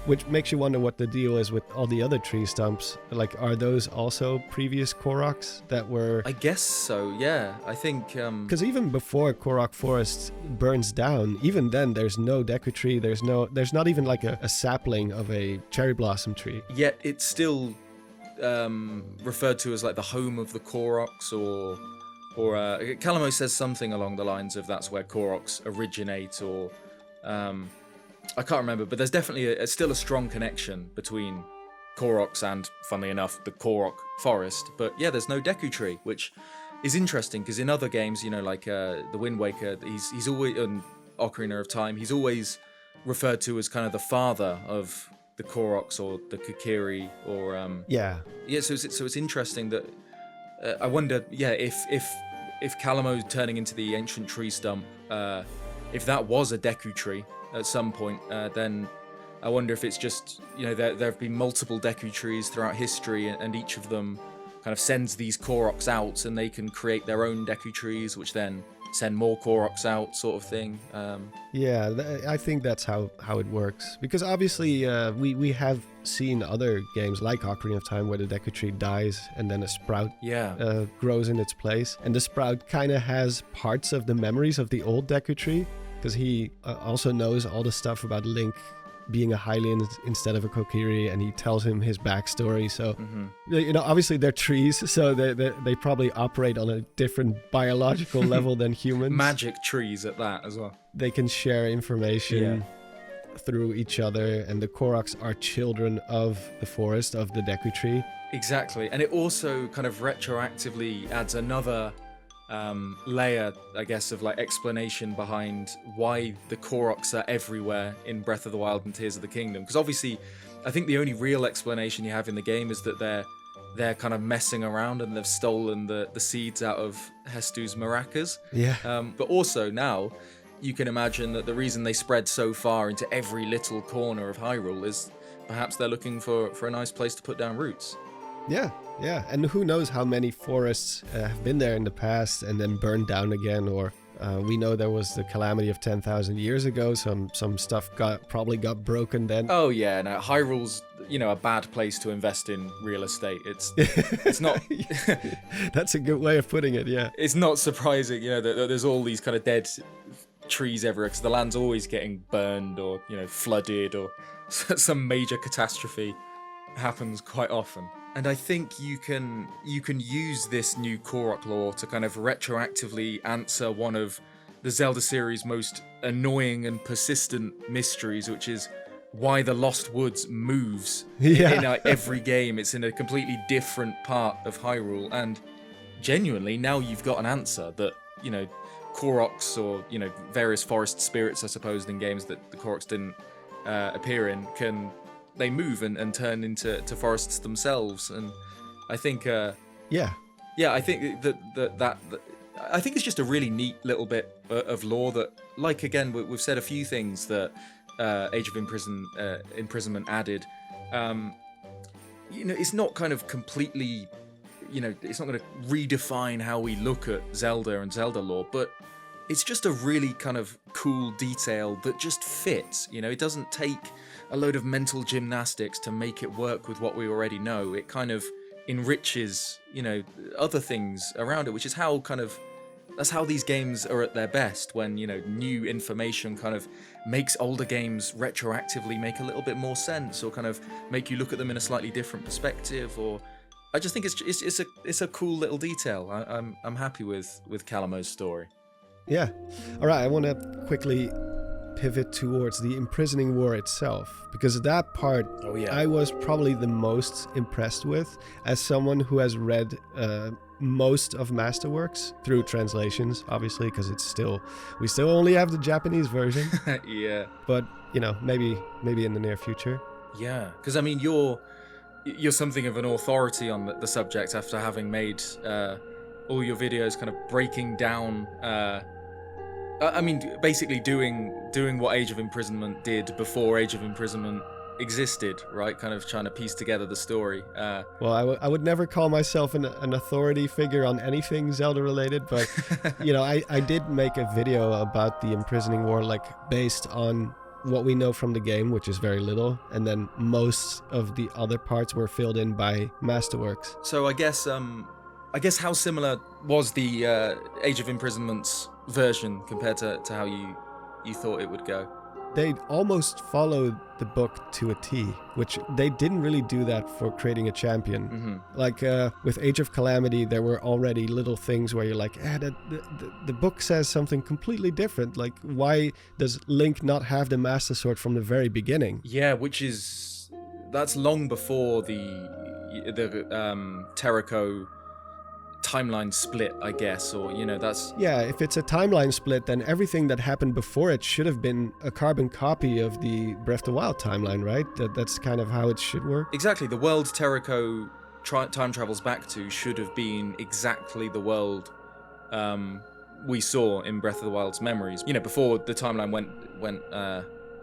Which makes you wonder what the deal is with all the other tree stumps. Like, are those also previous Koroks that were... I guess so, yeah. I think... Because even before Korok Forest burns down, even then there's no Deku Tree, there's not even like a sapling of a cherry blossom tree. Yet it's still referred to as like the home of the Koroks, or Calamo says something along the lines of that's where Koroks originate, or... I can't remember, but there's definitely still a strong connection between Koroks and, funnily enough, the Korok Forest. But yeah, there's no Deku Tree, which is interesting because in other games, like the Wind Waker, he's always, and Ocarina of Time, he's always referred to as kind of the father of the Koroks or the Kokiri, or yeah. So it's interesting that I wonder, if Calamo turning into the ancient tree stump, if that was a Deku Tree at some point, then I wonder if it's just, there have been multiple Deku Trees throughout history, and each of them kind of sends these Koroks out, and they can create their own Deku Trees, which then send more Koroks out, sort of thing. Yeah, I think that's how it works. Because obviously we have seen other games like Ocarina of Time where the Deku Tree dies and then a sprout grows in its place. And the sprout kind of has parts of the memories of the old Deku Tree, because he also knows all the stuff about Link being a Hylian instead of a Kokiri, and he tells him his backstory. So, obviously they're trees, so they probably operate on a different biological level than humans. Magic trees at that as well. They can share information through each other, and the Koroks are children of the forest, of the Deku Tree. Exactly, and it also kind of retroactively adds another layer, I guess, of like explanation behind why the Koroks are everywhere in Breath of the Wild and Tears of the Kingdom. Because obviously, I think the only real explanation you have in the game is that they're they're kind of messing around and they've stolen the seeds out of Hestu's maracas. Yeah. But also now, you can imagine that the reason they spread so far into every little corner of Hyrule is perhaps they're looking for a nice place to put down roots. Yeah, and who knows how many forests have been there in the past and then burned down again, or we know there was the calamity of 10,000 years ago. Some stuff probably got broken then. Oh yeah, no, Hyrule's a bad place to invest in real estate. It's not. That's a good way of putting it. Yeah, it's not surprising, that there's all these kind of dead trees everywhere because the land's always getting burned or flooded, or some major catastrophe happens quite often. And I think you can use this new Korok lore to kind of retroactively answer one of the Zelda series' most annoying and persistent mysteries, which is why the Lost Woods moves in every game. It's in a completely different part of Hyrule, and genuinely now you've got an answer that Koroks or various forest spirits, I suppose, in games that the Koroks didn't appear in, they move and turn into forests themselves. And I think I think that I think it's just a really neat little bit of lore that, like, again, we've said a few things that Age of Imprisonment added. It's not kind of completely, it's not going to redefine how we look at Zelda and Zelda lore, but it's just a really kind of cool detail that just fits. It doesn't take a load of mental gymnastics to make it work with what we already know. It kind of enriches, other things around it, which is that's how these games are at their best, when, new information kind of makes older games retroactively make a little bit more sense, or kind of make you look at them in a slightly different perspective. Or I just think it's a cool little detail. I'm happy with Calamo's story. Yeah. All right, I want to quickly pivot towards the imprisoning war itself, because that part I was probably the most impressed with, as someone who has read most of Masterworks through translations, obviously, because we still only have the Japanese version. Yeah. But maybe in the near future. Yeah, because I mean, you're something of an authority on the subject after having made all your videos kind of breaking down. Basically doing what Age of Imprisonment did before Age of Imprisonment existed, right? Kind of trying to piece together the story. Well, I would never call myself an authority figure on anything Zelda related, but I did make a video about the imprisoning war, like based on what we know from the game, which is very little, and then most of the other parts were filled in by Masterworks. So I guess how similar was the Age of Imprisonment's version compared to how you thought it would go? They almost followed the book to a T, which they didn't really do that for creating a champion. Mm-hmm. Like with Age of Calamity, there were already little things where you're like, the book says something completely different. Like, why does Link not have the Master Sword from the very beginning? Yeah, that's long before the Terraco timeline split, I guess, or that's... Yeah, if it's a timeline split, then everything that happened before it should have been a carbon copy of the Breath of the Wild timeline, right? That's kind of how it should work. Exactly. The world Terraco time travels back to should have been exactly the world we saw in Breath of the Wild's memories, before the timeline went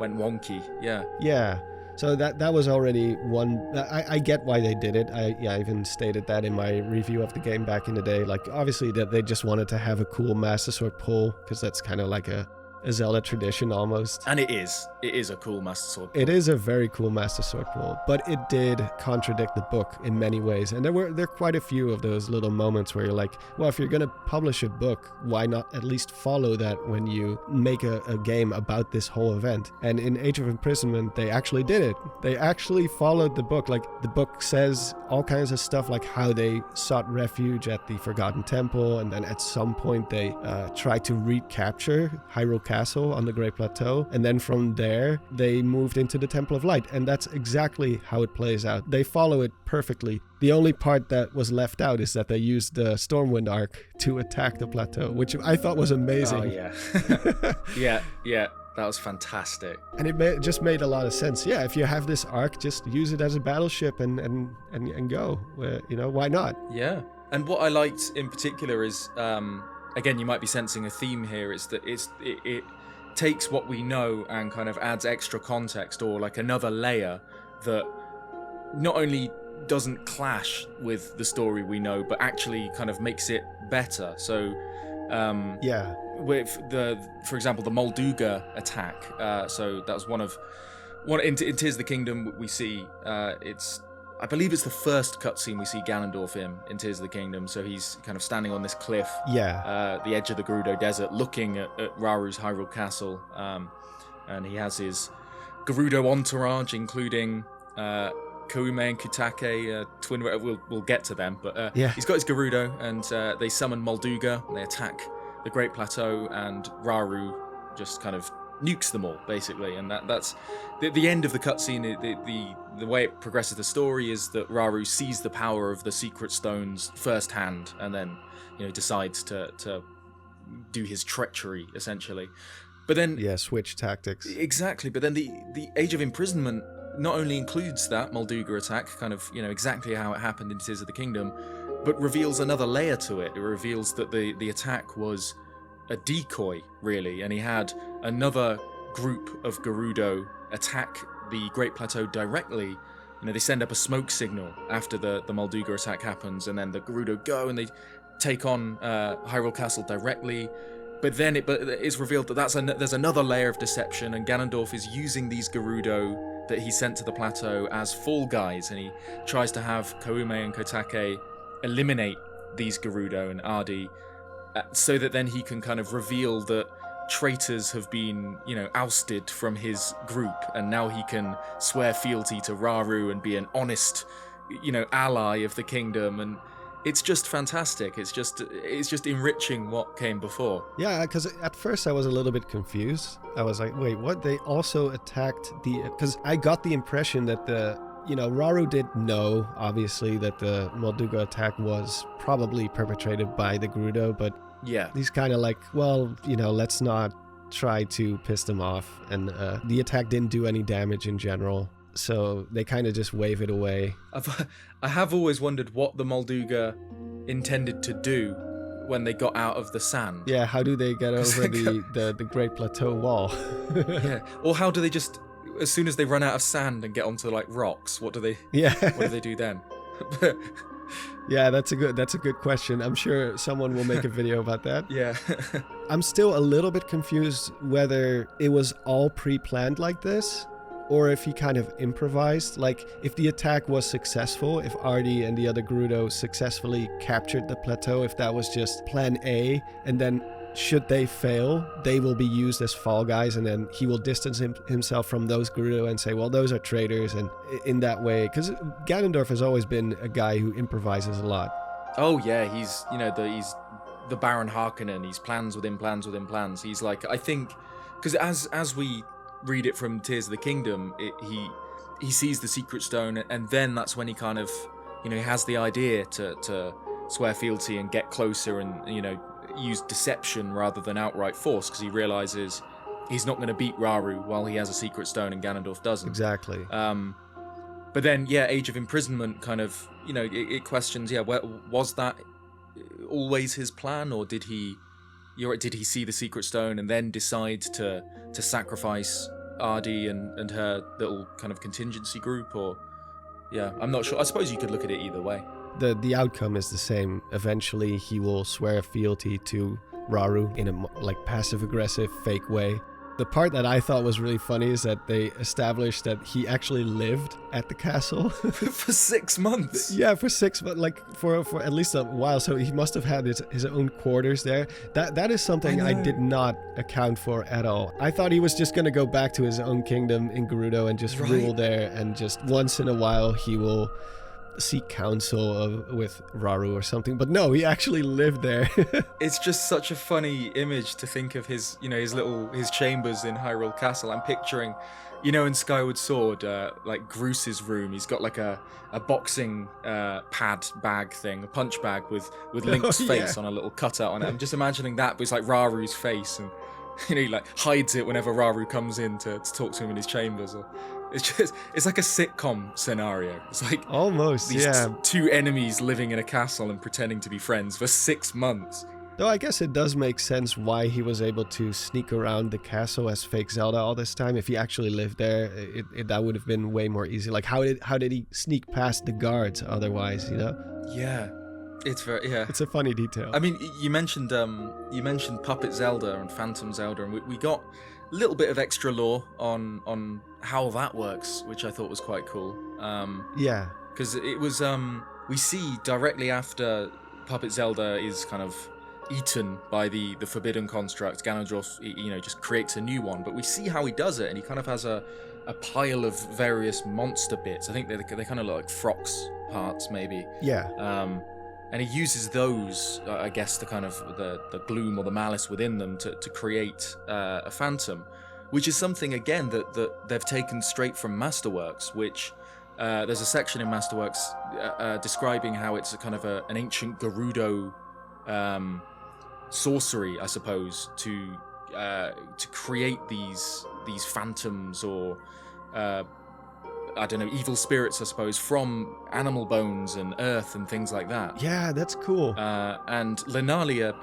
wonky. Yeah. So that was already one. I get why they did it. I even stated that in my review of the game back in the day. Like, obviously that they just wanted to have a cool Master Sword pull, because that's kind of like a Zelda tradition almost. And it is a cool Master Sword pull. It is a very cool Master Sword pull, but it did contradict the book in many ways. And there are quite a few of those little moments where you're like, well, if you're going to publish a book, why not at least follow that when you make a game about this whole event? And in Age of Imprisonment, they actually did it. They actually followed the book. Like, the book says all kinds of stuff, like how they sought refuge at the Forgotten Temple, and then at some point they tried to recapture Hyrule Castle on the Great Plateau, and then from there they moved into the Temple of Light, and that's exactly how it plays out. They follow it perfectly. The only part that was left out is that they used the Stormwind Arc to attack the plateau, which I thought was amazing. Oh yeah. Yeah. That was fantastic. And it just made a lot of sense. Yeah, if you have this arc, just use it as a battleship and go. Why not? Yeah. And what I liked in particular is, again, you might be sensing a theme here. It's that it takes what we know and kind of adds extra context, or like another layer that not only doesn't clash with the story we know, but actually kind of makes it better. So with for example, the Molduga attack, so that was one in Tears of the Kingdom we see, I believe it's the first cutscene we see Ganondorf in Tears of the Kingdom. So he's kind of standing on this cliff, the edge of the Gerudo Desert, looking at Raru's Hyrule Castle, and he has his Gerudo entourage, including Koume and Kutake, twin. We'll get to them, but he's got his Gerudo, and they summon Molduga, and they attack the Great Plateau, and Raru just kind of nukes them all, basically. And that's the end of the cutscene. The way it progresses the story is that Raru sees the power of the secret stones firsthand, and then decides to do his treachery, essentially. But then switch tactics. Exactly. But then the Age of Imprisonment not only includes that Molduga attack, kind of exactly how it happened in Tears of the Kingdom, but reveals another layer to it. It reveals that the attack was a decoy, really, and he had another group of Gerudo attack the Great Plateau directly. They send up a smoke signal after the Molduga attack happens, and then the Gerudo go and they take on Hyrule Castle directly. But then it's revealed that there's another layer of deception, and Ganondorf is using these Gerudo that he sent to the plateau as fall guys, and he tries to have Koume and Kotake eliminate these Gerudo and Ardi, so that then he can kind of reveal that traitors have been, ousted from his group, and now he can swear fealty to Raru and be an honest, ally of the kingdom. And it's just fantastic. It's just enriching what came before. Yeah, because at first I was a little bit confused. I was like, wait, what? They also attacked because I got the impression that Raru did know, obviously, that the Molduga attack was probably perpetrated by the Gerudo, but he's kind of like, well, let's not try to piss them off. And the attack didn't do any damage in general, so they kind of just wave it away. I have always wondered what the Molduga intended to do when they got out of the sand. Yeah, how do they get over the Great Plateau wall? Or how do they just, as soon as they run out of sand and get onto like rocks, what do they do then? Yeah, that's a good question. I'm sure someone will make a video about that. Yeah. I'm still a little bit confused whether it was all pre-planned like this, or if he kind of improvised. Like, if the attack was successful, if Ardi and the other Gerudo successfully captured the plateau, if that was just plan A, and then should they fail, they will be used as fall guys, and then he will distance himself from those Gerudo and say, well, those are traitors, and in that way, because Ganondorf has always been a guy who improvises a lot. Oh yeah, he's he's the Baron Harkonnen. He's plans within plans within plans. He's like, I think, because as we read it from Tears of the Kingdom, he sees the secret stone, and then that's when he kind of he has the idea to swear fealty and get closer, and use deception rather than outright force, because he realizes he's not going to beat Raru while he has a secret stone and Ganondorf doesn't. Exactly. But then, Age of Imprisonment kind of, it questions, was that always his plan, or did he see the secret stone and then decide to sacrifice Ardi and her little kind of contingency group? Or, I'm not sure. I suppose you could look at it either way. The outcome is the same. Eventually, he will swear fealty to Raru in a passive-aggressive, fake way. The part that I thought was really funny is that they established that he actually lived at the castle for 6 months. Yeah, for 6 months, for at least a while. So he must have had his own quarters there. That is something I did not account for at all. I thought he was just going to go back to his own kingdom in Gerudo and just rule there, and just once in a while he will seek counsel with Raru or something. But no, he actually lived there. It's just such a funny image to think of his chambers in Hyrule Castle. I'm picturing, in Skyward Sword, like Groos's room. He's got like a boxing pad bag thing, a punch bag with Link's face on a little cutout on it. I'm just imagining that, but it's like Raru's face, and he like hides it whenever Raru comes in to talk to him in his chambers. Or it's like a sitcom scenario. It's like Almost, these yeah. two enemies living in a castle and pretending to be friends for 6 months. Though I guess it does make sense why he was able to sneak around the castle as fake Zelda all this time. If he actually lived there, that would have been way more easy. Like, how did he sneak past the guards otherwise, you know? Yeah. It's It's a funny detail. I mean, you mentioned Puppet Zelda and Phantom Zelda, and we got a little bit of extra lore on how that works, which I thought was quite cool. Yeah. Because it was we see directly after Puppet Zelda is kind of eaten by the forbidden construct, Ganondorf, just creates a new one. But we see how he does it, and he kind of has a pile of various monster bits. I think they kind of look like Frock's parts, maybe. Yeah. And he uses those, I guess, the kind of the gloom or the malice within them to create a phantom, which is something, again, that they've taken straight from Masterworks, which there's a section in Masterworks describing how it's a kind of an ancient Gerudo sorcery, I suppose, to create these phantoms or I don't know, evil spirits, I suppose, from animal bones and earth and things like that. Yeah, that's cool. And Lenalia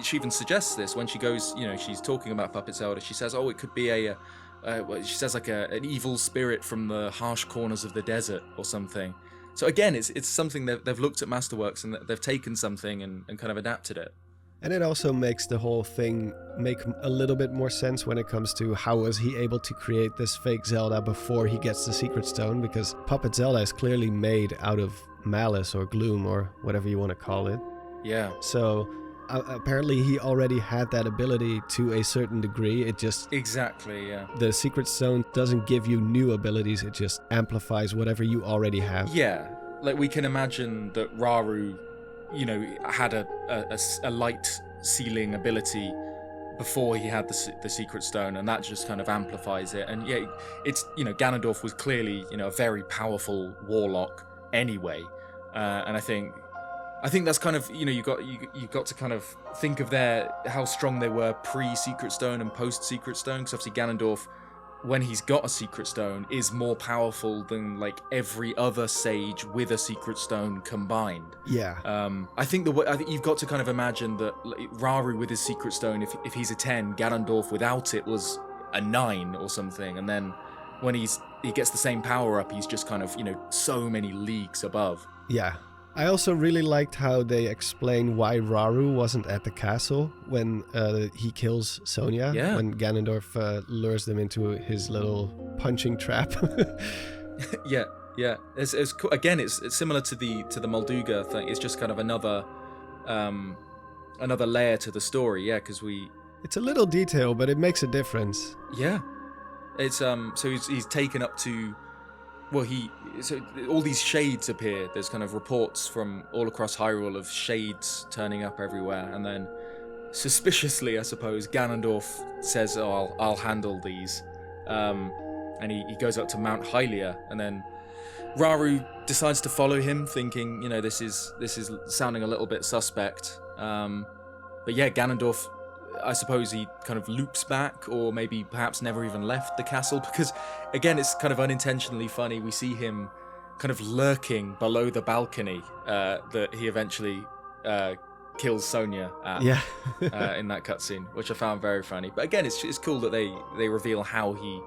she even suggests this when she goes, she's talking about Puppet Zelda. She says, "Oh, it could be she says like an evil spirit from the harsh corners of the desert or something." So again, it's something that they've looked at Masterworks and they've taken something and kind of adapted it. And it also makes the whole thing make a little bit more sense when it comes to how was he able to create this fake Zelda before he gets the Secret Stone, because Puppet Zelda is clearly made out of malice or gloom or whatever you want to call it. Yeah. So apparently he already had that ability to a certain degree. It just... Exactly, yeah. The Secret Stone doesn't give you new abilities, it just amplifies whatever you already have. Yeah. Like, we can imagine that Raru, had a light sealing ability before he had the Secret Stone, and that just kind of amplifies it. And yeah, it's, Ganondorf was clearly, a very powerful warlock anyway. And I think that's kind of, you got to kind of think of how strong they were pre-Secret Stone and post-Secret Stone, because obviously Ganondorf, when he's got a Secret Stone, is more powerful than like every other sage with a Secret Stone combined. Yeah. I think you've got to kind of imagine that Raru with his Secret Stone, if he's a 10, Ganondorf without it was a 9 or something, and then when he gets the same power up, he's just kind of so many leagues above. Yeah. I also really liked how they explain why Raru wasn't at the castle when he kills Sonia. Yeah. When Ganondorf lures them into his little punching trap. Yeah. It's cool. Again, it's similar to the Molduga thing. It's just kind of another layer to the story. Yeah, because It's a little detail, but it makes a difference. Yeah. It's so he's taken up to. Well, so all these shades appear. There's kind of reports from all across Hyrule of shades turning up everywhere, and then suspiciously, I suppose, Ganondorf says, "Oh, I'll handle these," and he goes up to Mount Hylia, and then Raru decides to follow him, thinking, this is sounding a little bit suspect. But yeah, Ganondorf, I suppose he kind of loops back, or maybe perhaps never even left the castle, because again, it's kind of unintentionally funny. We see him kind of lurking below the balcony that he eventually kills Sonia at in that cutscene, which I found very funny. But again, it's cool that they reveal how he,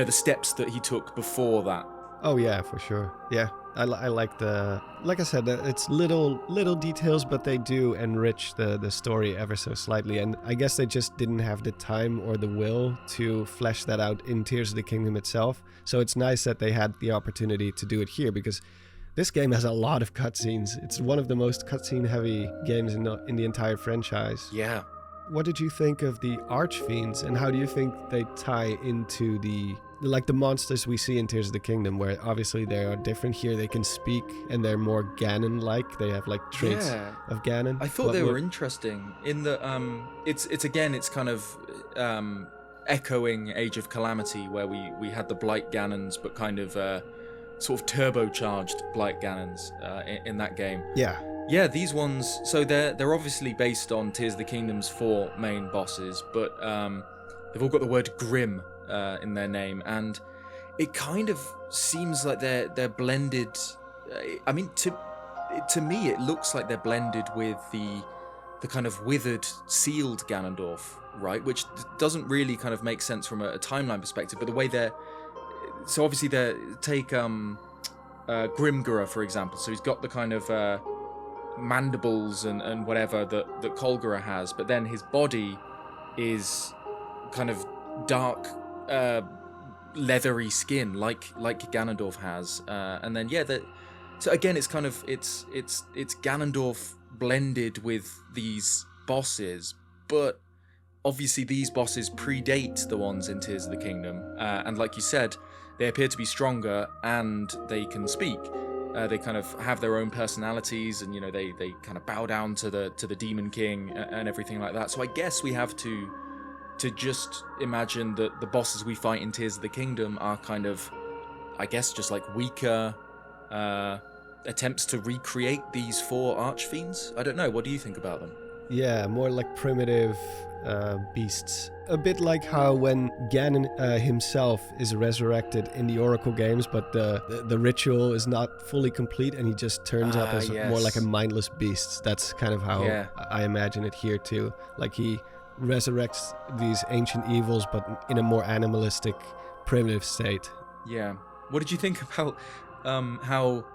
the steps that he took before that. Oh yeah, for sure. Yeah, I like like I said, it's little details, but they do enrich the story ever so slightly. And I guess they just didn't have the time or the will to flesh that out in Tears of the Kingdom itself. So it's nice that they had the opportunity to do it here, because this game has a lot of cutscenes. It's one of the most cutscene heavy games in the entire franchise. Yeah. What did you think of the Archfiends, and how do you think they tie into the monsters we see in Tears of the Kingdom, where obviously they are different? Here they can speak and they're more Ganon-like. They have like traits of Ganon. I thought they were interesting in that it's kind of echoing Age of Calamity, where we had the Blight Ganons, but kind of sort of turbocharged Blight Ganons in that game. Yeah. Yeah, these ones. So they're obviously based on Tears of the Kingdom's 4 main bosses, but they've all got the word grim in their name, and it kind of seems like they're blended. I mean, to me, it looks like they're blended with the kind of withered, sealed Ganondorf, right? Which doesn't really kind of make sense from a timeline perspective. But the way they're so obviously they take Grimgura for example. So he's got the kind of mandibles and whatever that Kolgura has, but then his body is kind of dark, leathery skin like Ganondorf has, and then so again it's kind of it's Ganondorf blended with these bosses, but obviously these bosses predate the ones in Tears of the Kingdom, and like you said, they appear to be stronger and they can speak. They kind of have their own personalities, and they kind of bow down to the Demon King and everything like that. So I guess we have to just imagine that the bosses we fight in Tears of the Kingdom are kind of, I guess, just like weaker attempts to recreate these 4 archfiends. I don't know. What do you think about them? Yeah, more like primitive beasts. A bit like how when Ganon himself is resurrected in the Oracle games, but the ritual is not fully complete and he just turns up as more like a mindless beast. That's kind of how I imagine it here too. Like he resurrects these ancient evils, but in a more animalistic, primitive state. Yeah. What did you think about how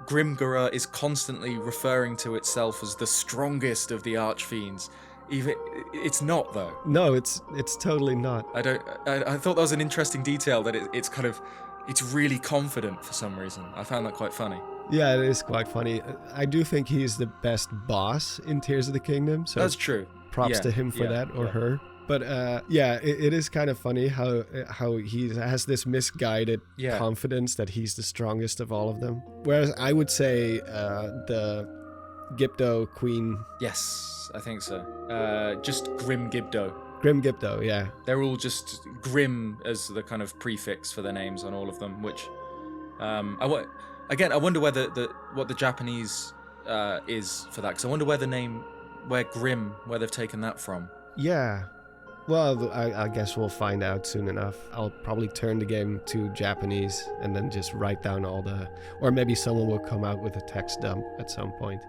Grimgura is constantly referring to itself as the strongest of the archfiends? Even it's not though. No, it's totally not. I thought that was an interesting detail, that it's really confident for some reason. I found that quite funny. Yeah, it is quite funny. I do think he's the best boss in Tears of the Kingdom. So that's true. Props to him for that, or her. But it is kind of funny how he has this misguided confidence that he's the strongest of all of them. Whereas I would say the Gibdo Queen. Yes, I think so. Just Grim Gibdo. Grim Gibdo, yeah. They're all just Grim as the kind of prefix for their names on all of them, which I wonder what the Japanese is for that, because I wonder where they've taken that from. Yeah. Well, I guess we'll find out soon enough. I'll probably turn the game to Japanese and then just write down or maybe someone will come out with a text dump at some point.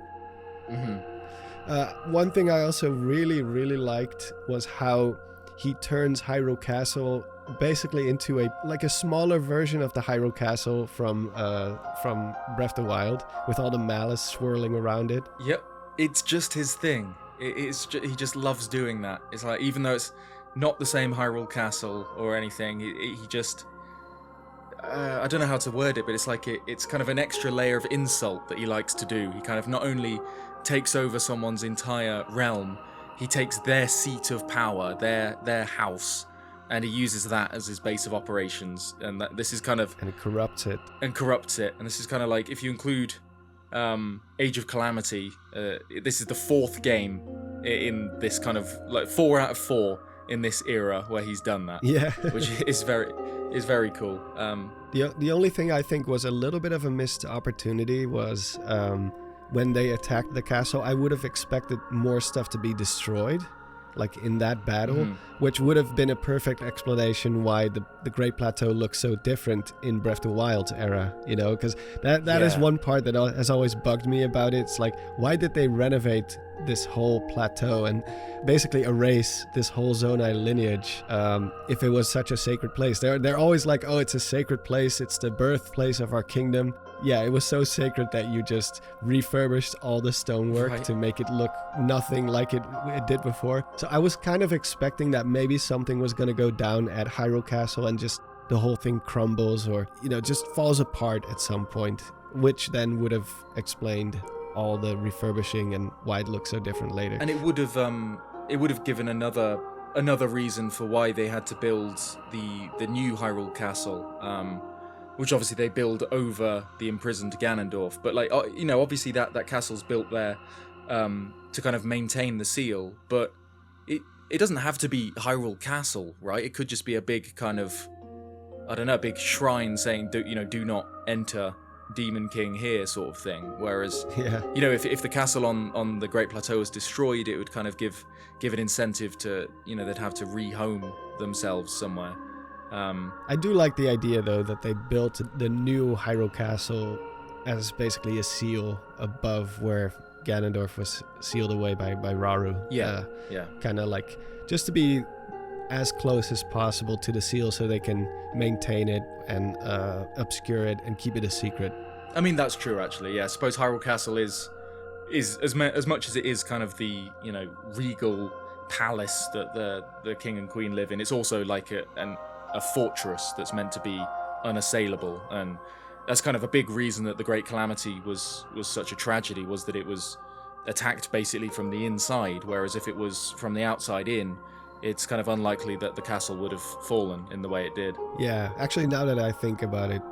Mm-hmm. One thing I also really, really liked was how he turns Hyrule Castle basically into a smaller version of the Hyrule Castle from Breath of the Wild, with all the malice swirling around it. Yep, it's just his thing. He just loves doing that. It's like, even though it's not the same Hyrule Castle or anything, he just I don't know how to word it, but it's like it's kind of an extra layer of insult that he likes to do. He kind of not only takes over someone's entire realm, he takes their seat of power, their house, and he uses that as his base of operations. And this is kind of... And he corrupts it. And this is kind of like, if you include Age of Calamity, this is the 4th game in this kind of, like, 4 out of 4 in this era where he's done that. Yeah. Which is very cool. The only thing I think was a little bit of a missed opportunity was when they attacked the castle. I would have expected more stuff to be destroyed, like in that battle, which would have been a perfect explanation why the Great Plateau looks so different in Breath of the Wild's era, because that is one part that has always bugged me about it. It's like, why did they renovate this whole plateau and basically erase this whole Zonai lineage if it was such a sacred place? They're always like, oh, it's a sacred place, it's the birthplace of our kingdom. Yeah, it was so sacred that you just refurbished all the stonework to make it look nothing like it did before. So I was kind of expecting that maybe something was going to go down at Hyrule Castle and just the whole thing crumbles or, just falls apart at some point, which then would have explained all the refurbishing and why it looks so different later. And it would have given another reason for why they had to build the new Hyrule Castle, which obviously they build over the imprisoned Ganondorf. But like, obviously that castle's built there to kind of maintain the seal, but it doesn't have to be Hyrule Castle, right? It could just be a big kind of, I don't know, a big shrine saying do not enter Demon King here sort of thing. Whereas, Yeah. if the castle on the Great Plateau was destroyed, it would kind of give an incentive to, they'd have to rehome themselves somewhere. I do like the idea, though, that they built the new Hyrule Castle as basically a seal above where Ganondorf was sealed away by Rauru. Yeah. Kind of like just to be as close as possible to the seal so they can maintain it and obscure it and keep it a secret. I mean, that's true, actually. Yeah, I suppose Hyrule Castle is as much as it is kind of the regal palace that the king and queen live in. It's also like a fortress that's meant to be unassailable, and that's kind of a big reason that the Great Calamity was such a tragedy, was that it was attacked basically from the inside, whereas if it was from the outside in, it's kind of unlikely that the castle would have fallen in the way it did. Yeah, actually, now that I think about it,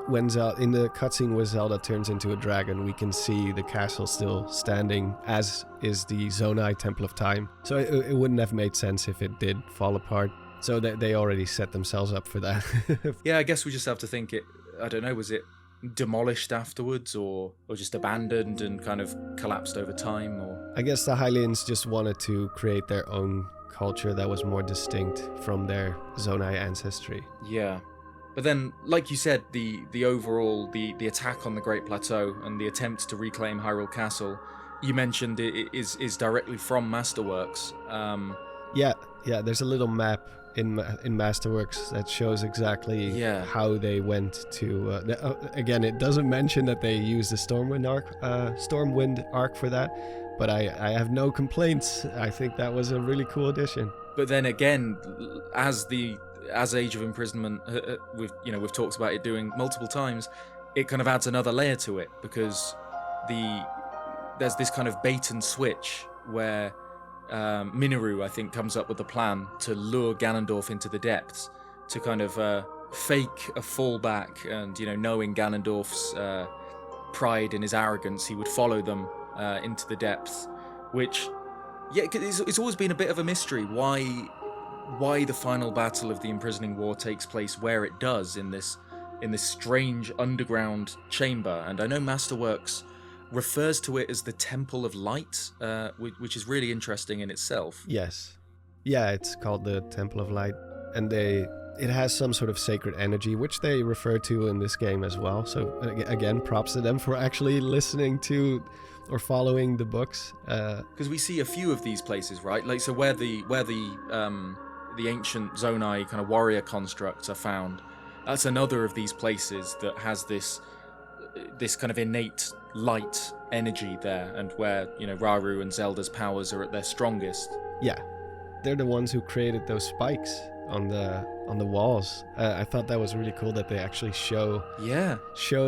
when in the cutscene where Zelda turns into a dragon, we can see the castle still standing, as is the Zonai Temple of Time. So it wouldn't have made sense if it did fall apart. So they already set themselves up for that. Yeah, I guess we just have to think I don't know, was it demolished afterwards or just abandoned and kind of collapsed over time? Or I guess the Hylians just wanted to create their own culture that was more distinct from their Zonai ancestry. Yeah. But then, like you said, the overall, the attack on the Great Plateau and the attempt to reclaim Hyrule Castle, you mentioned it is directly from Masterworks. Yeah, there's a little map in Masterworks that shows exactly how they went to. Again, it doesn't mention that they used the Stormwind arc for that, but I have no complaints. I think that was a really cool addition. But then again, as Age of Imprisonment, we've talked about it doing multiple times, it kind of adds another layer to it, because there's this kind of bait and switch where Minoru, I think, comes up with the plan to lure Ganondorf into the depths, to kind of fake a fallback, and knowing Ganondorf's pride and his arrogance, he would follow them into the depths, which it's always been a bit of a mystery why the final battle of the Imprisoning War takes place where it does, in this strange underground chamber. And I know Masterworks refers to it as the Temple of Light, which is really interesting in itself. Yes. Yeah, it's called the Temple of Light, and it has some sort of sacred energy, which they refer to in this game as well. So again, props to them for actually listening to or following the books. Because we see a few of these places, right? Like, so where the ancient Zonai kind of warrior constructs are found, that's another of these places that has this kind of innate light energy there, and where Rauru and Zelda's powers are at their strongest. Yeah, they're the ones who created those spikes on the walls. I thought that was really cool that they actually show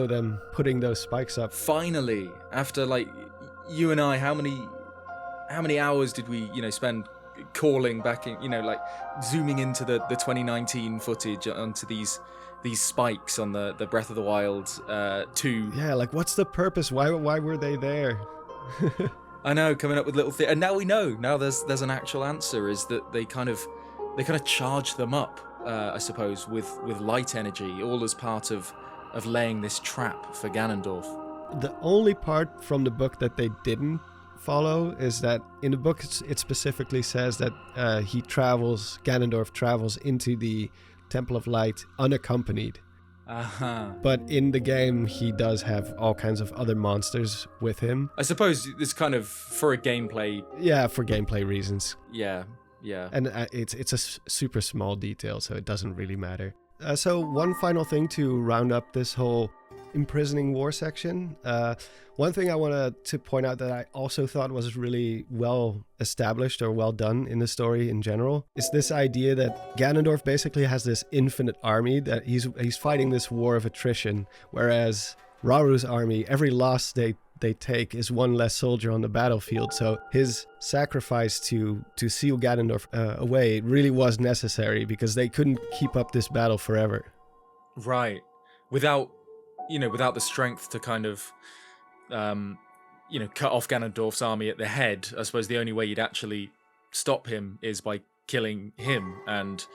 them putting those spikes up. Finally, after like you and I, how many hours did we spend calling back in, like zooming into the 2019 footage onto these spikes on the Breath of the Wild 2. Yeah, like what's the purpose? Why were they there? I know, coming up with little things, and now we know. Now there's an actual answer, is that they kind of charge them up, I suppose, with light energy, all as part of laying this trap for Ganondorf. The only part from the book that they didn't follow is that in the book it specifically says that Ganondorf travels into the Temple of Light unaccompanied. But in the game he does have all kinds of other monsters with him. I suppose it's kind of for gameplay reasons. Yeah. And it's a super small detail, so it doesn't really matter. So one final thing to round up this whole Imprisoning War section. One thing I wanted to point out that I also thought was really well established or well done in the story in general is this idea that Ganondorf basically has this infinite army, that he's fighting this war of attrition, whereas Rauru's army, every loss they take is one less soldier on the battlefield. So his sacrifice to seal Ganondorf away really was necessary, because they couldn't keep up this battle forever. Right. Without the strength to kind of, cut off Ganondorf's army at the head, I suppose the only way you'd actually stop him is by killing him. And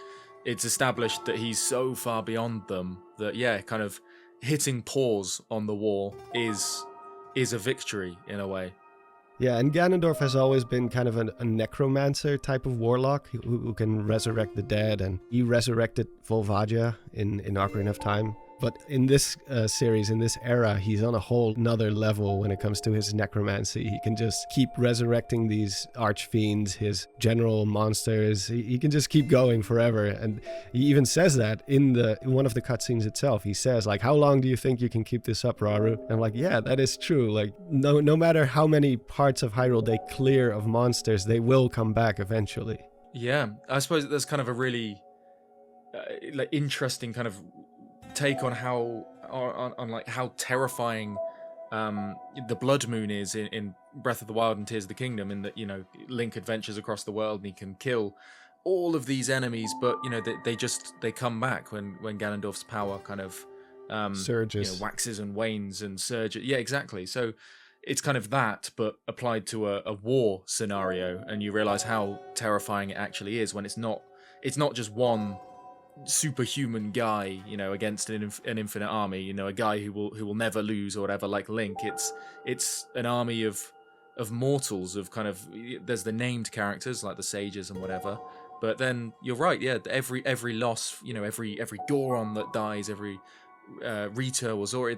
it's established that he's so far beyond them that, kind of hitting pause on the war is a victory in a way. Yeah, and Ganondorf has always been kind of a necromancer type of warlock who can resurrect the dead, and he resurrected Volvagia in Ocarina of Time. But in this series, in this era, he's on a whole nother level when it comes to his necromancy. He can just keep resurrecting these archfiends, his general monsters. He can just keep going forever. And he even says that in one of the cutscenes itself. He says, like, how long do you think you can keep this up, Rauru? And I'm like, yeah, that is true. Like, no matter how many parts of Hyrule they clear of monsters, they will come back eventually. Yeah, I suppose that's kind of a really like interesting kind of take on how on like how terrifying the Blood Moon is in Breath of the Wild and Tears of the Kingdom, in that, you know, Link adventures across the world and he can kill all of these enemies, but, you know, they come back when Ganondorf's power kind of Surges, you know, waxes and wanes and surges. Yeah, exactly. So it's kind of that, but applied to a war scenario, and you realize how terrifying it actually is when it's not just one superhuman guy, you know, against an infinite army, you know, a guy who will never lose or whatever, like Link. It's an army of mortals, of kind of, there's the named characters like the sages and whatever, but then you're right, yeah, every loss, you know, every Goron that dies, every Rita or Zora,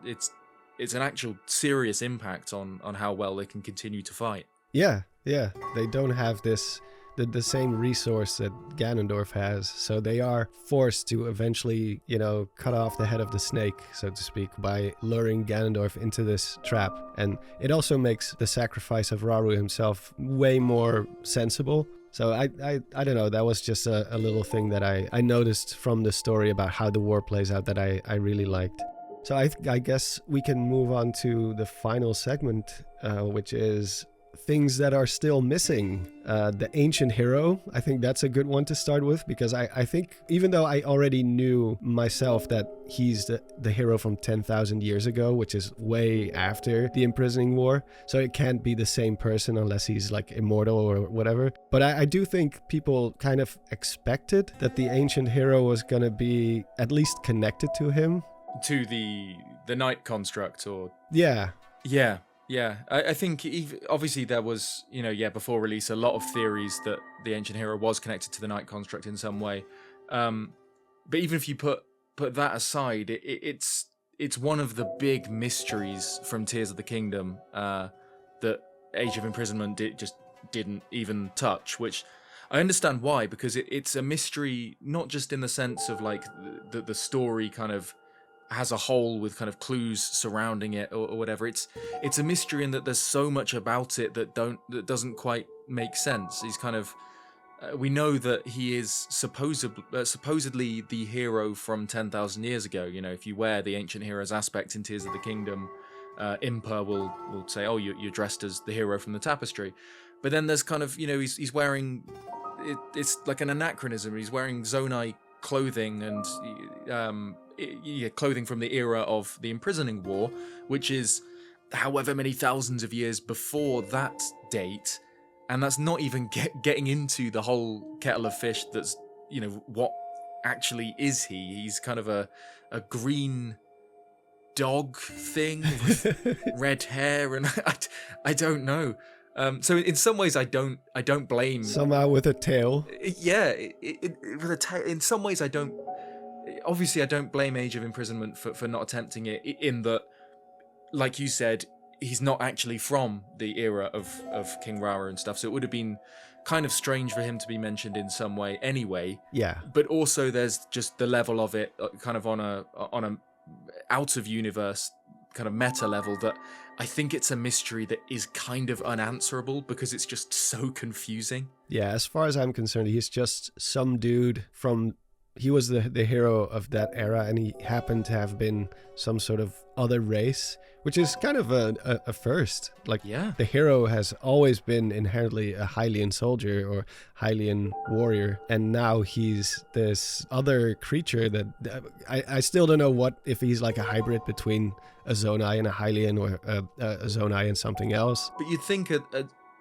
it's an actual serious impact on how well they can continue to fight. Yeah, they don't have the same resource that Ganondorf has, so they are forced to eventually, you know, cut off the head of the snake, so to speak, by luring Ganondorf into this trap. And it also makes the sacrifice of Rauru himself way more sensible. So I don't know, that was just a little thing that I noticed from the story about how the war plays out that I really liked. So I guess we can move on to the final segment, which is things that are still missing. The ancient hero, I think that's a good one to start with, because I think, even though I already knew myself that he's the hero from 10,000 years ago, which is way after the imprisoning war, so it can't be the same person unless he's like immortal or whatever. But I do think people kind of expected that the ancient hero was gonna be at least connected to him. To the Knight construct, or... Yeah. Yeah, I think obviously there was, you know, yeah, before release, a lot of theories that the ancient hero was connected to the Knight construct in some way. But even if you put that aside, it's one of the big mysteries from Tears of the Kingdom that Age of Imprisonment just didn't even touch, which I understand why, because it's a mystery not just in the sense of like the story kind of has a whole with kind of clues surrounding it or whatever. It's a mystery in that there's so much about it that doesn't quite make sense. He's kind of we know that he is supposedly the hero from 10,000 years ago. You know, if you wear the ancient hero's aspect in Tears of the Kingdom, Impa will say, oh, you're dressed as the hero from the tapestry. But then there's kind of, you know, he's wearing it's like an anachronism. He's wearing Zonai clothing and clothing from the era of the imprisoning war, which is however many thousands of years before that date, and that's not even getting into the whole kettle of fish. That's, you know, what actually is he? He's kind of a green dog thing with red hair, and I don't know. So in some ways, I don't blame. Somehow with a tail. Yeah, with a tail. In some ways, I don't. Obviously, I don't blame Age of Imprisonment for not attempting it, in that, like you said, he's not actually from the era of King Rara and stuff, so it would have been kind of strange for him to be mentioned in some way anyway. Yeah. But also there's just the level of it kind of on a out of universe kind of meta level that I think it's a mystery that is kind of unanswerable because it's just so confusing. Yeah, as far as I'm concerned, he's just some dude from... He was the hero of that era, and he happened to have been some sort of other race, which is kind of a first. Like, yeah. The hero has always been inherently a Hylian soldier or Hylian warrior, and now he's this other creature that I still don't know what, if he's like a hybrid between a Zonai and a Hylian, or a Zonai and something else. But you'd think a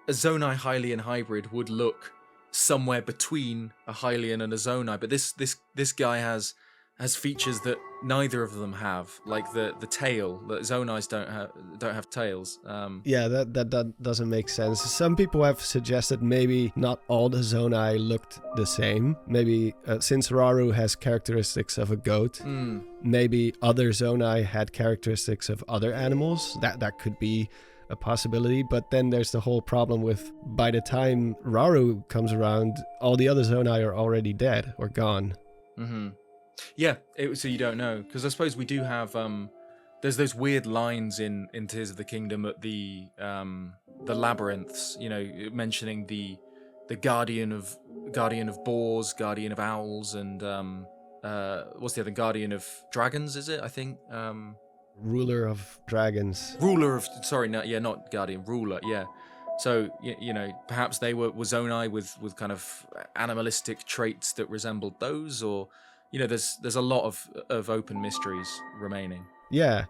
Zonai Hylian hybrid would look somewhere between a Hylian and a Zonai, but this guy has has features that neither of them have, like the tail. That Zonai's don't have tails. Yeah, that doesn't make sense. Some people have suggested maybe not all the Zonai looked the same. Maybe since Raru has characteristics of a goat, maybe other Zonai had characteristics of other animals. That could be a possibility. But then there's the whole problem with, by the time Raru comes around, all the other Zonai are already dead or gone. Mm-hmm. Yeah, so you don't know, because I suppose we do have there's those weird lines in Tears of the Kingdom at the labyrinths, you know, mentioning the guardian of boars, guardian of owls, and what's the other, guardian of dragons? Is it? I think Ruler of dragons. Ruler of, sorry, no, yeah, not guardian, ruler, yeah. So you know, perhaps they were Zonai with kind of animalistic traits that resembled those, or you know, there's a lot of open mysteries remaining. Yeah,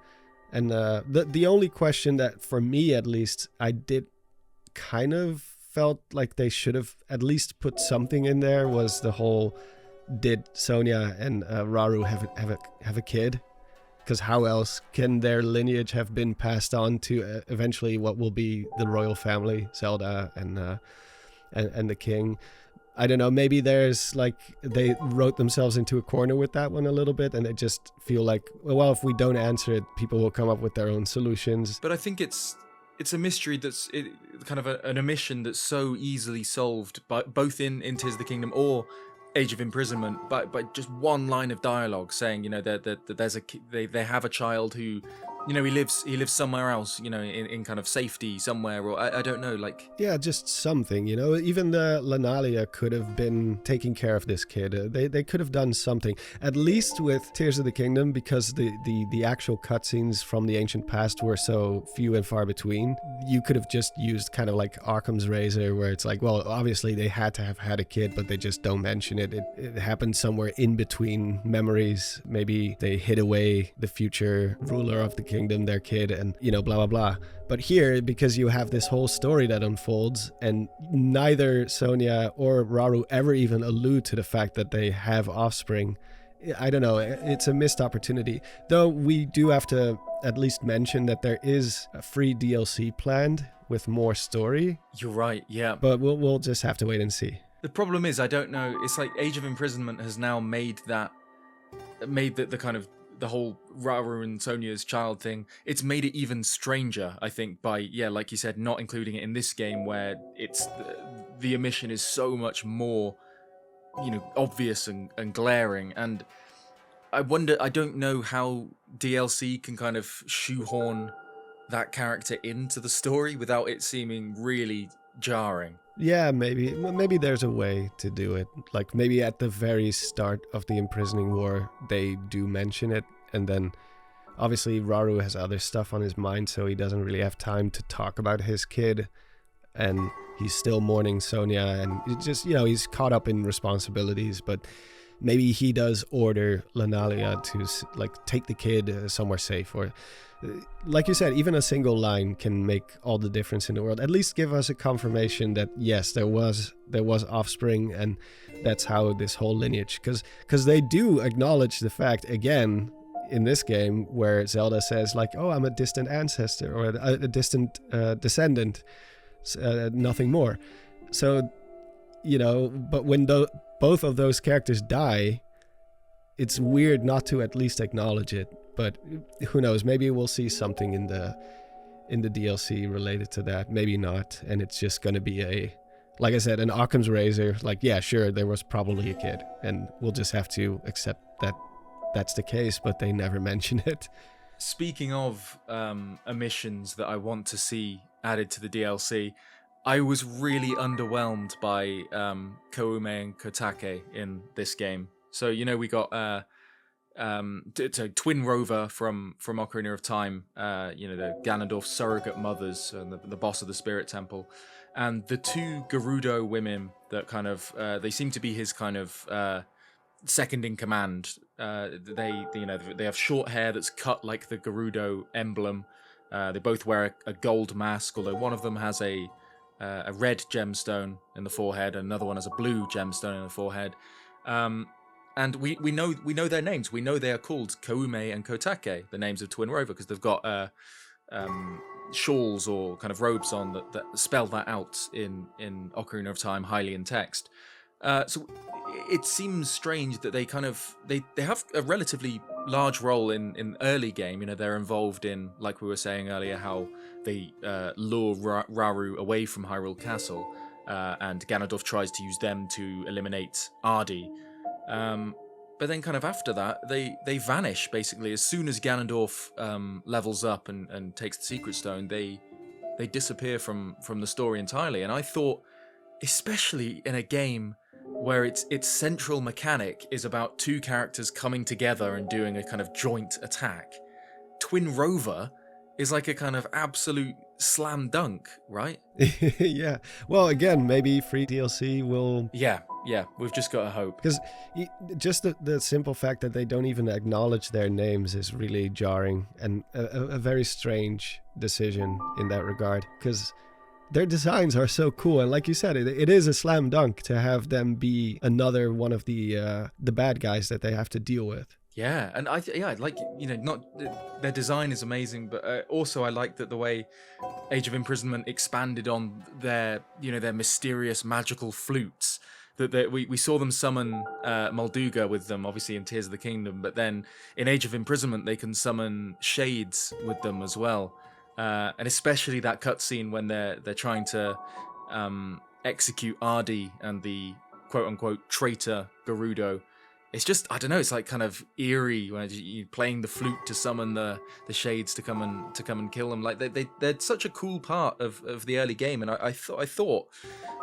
and the only question that, for me at least, I did kind of felt like they should have at least put something in there was the whole, did Sonia and Raru have a kid? Because how else can their lineage have been passed on to eventually what will be the royal family, Zelda and the king? I don't know, maybe there's like, they wrote themselves into a corner with that one a little bit, and they just feel like, well, if we don't answer it, people will come up with their own solutions. But I think it's a mystery that's kind of an omission that's so easily solved, by both in Tears of the Kingdom or Age of Imprisonment, by just one line of dialogue saying, you know, that there's they have a child who, you know, he lives somewhere else, you know, in kind of safety somewhere, or I don't know, like, yeah, just something, you know. Even the Lanalia could have been taking care of this kid. They could have done something, at least with Tears of the Kingdom, because the actual cutscenes from the ancient past were so few and far between. You could have just used kind of like Occam's razor, where it's like, well, obviously they had to have had a kid, but they just don't mention it. It happened somewhere in between memories. Maybe they hid away the future ruler of the kingdom, their kid, and, you know, blah blah blah. But here, because you have this whole story that unfolds, and neither Sonia or Raru ever even allude to the fact that they have offspring, I don't know, it's a missed opportunity. Though we do have to at least mention that there is a free DLC planned with more story. You're right, yeah. But we'll just have to wait and see. The problem is, I don't know, it's like Age of Imprisonment has now made the kind of the whole Raru and Sonia's child thing, it's made it even stranger, I think, by, yeah, like you said, not including it in this game, where it's the omission is so much more, you know, obvious and glaring. And I wonder, I don't know how DLC can kind of shoehorn that character into the story without it seeming really jarring. Yeah, maybe there's a way to do it. Like, maybe at the very start of the imprisoning war, they do mention it, and then obviously Raru has other stuff on his mind, so he doesn't really have time to talk about his kid, and he's still mourning Sonia, and it's just, you know, he's caught up in responsibilities. But maybe he does order Lanalia to, like, take the kid somewhere safe, or like you said, even a single line can make all the difference in the world. At least give us a confirmation that yes, there was offspring, and that's how this whole lineage, because they do acknowledge the fact again in this game where Zelda says, like, oh, I'm a distant ancestor, or a distant descendant, nothing more. So, you know, but when both of those characters die, it's weird not to at least acknowledge it. But who knows? Maybe we'll see something in the DLC related to that. Maybe not, and it's just going to be like I said, an Occam's razor. Like, yeah, sure, there was probably a kid, and we'll just have to accept that that's the case. But they never mention it. Speaking of omissions that I want to see added to the DLC, I was really underwhelmed by Koume and Kotake in this game. So, you know, we got Twin Rover from Ocarina of Time, you know, the Ganondorf surrogate mothers and the boss of the Spirit Temple, and the two Gerudo women that kind of they seem to be his kind of second in command. They have short hair that's cut like the Gerudo emblem. They both wear a gold mask, although one of them has a red gemstone in the forehead, and another one has a blue gemstone in the forehead. and we know their names. We know they are called Koume and Kotake, the names of Twin Rover, because they've got shawls or kind of robes on that spell that out in Ocarina of Time, highly in text. So it seems strange that they have a relatively large role in early game. You know, they're involved in, like we were saying earlier, how they lure Rauru away from Hyrule Castle, and Ganondorf tries to use them to eliminate Ardi. But then kind of after that, they vanish, basically. As soon as Ganondorf levels up and takes the Secret Stone, they disappear from the story entirely. And I thought, especially in a game where its central mechanic is about two characters coming together and doing a kind of joint attack, Twin Rover is like a kind of absolute slam dunk, right? Yeah. Well, again, maybe free DLC will... Yeah, we've just got to hope. Because just the simple fact that they don't even acknowledge their names is really jarring, and a very strange decision in that regard, because their designs are so cool, and like you said, it is a slam dunk to have them be another one of the bad guys that they have to deal with. Yeah, and I like, you know, not their design is amazing, but also I like that the way Age of Imprisonment expanded on their mysterious magical flutes. That we saw them summon Molduga with them, obviously in Tears of the Kingdom, but then in Age of Imprisonment they can summon shades with them as well, and especially that cutscene when they're trying to execute Ardi and the quote unquote traitor Gerudo. It's just, I don't know, it's like kind of eerie when you're playing the flute to summon the shades to come and kill them. Like they're such a cool part of the early game, and I thought,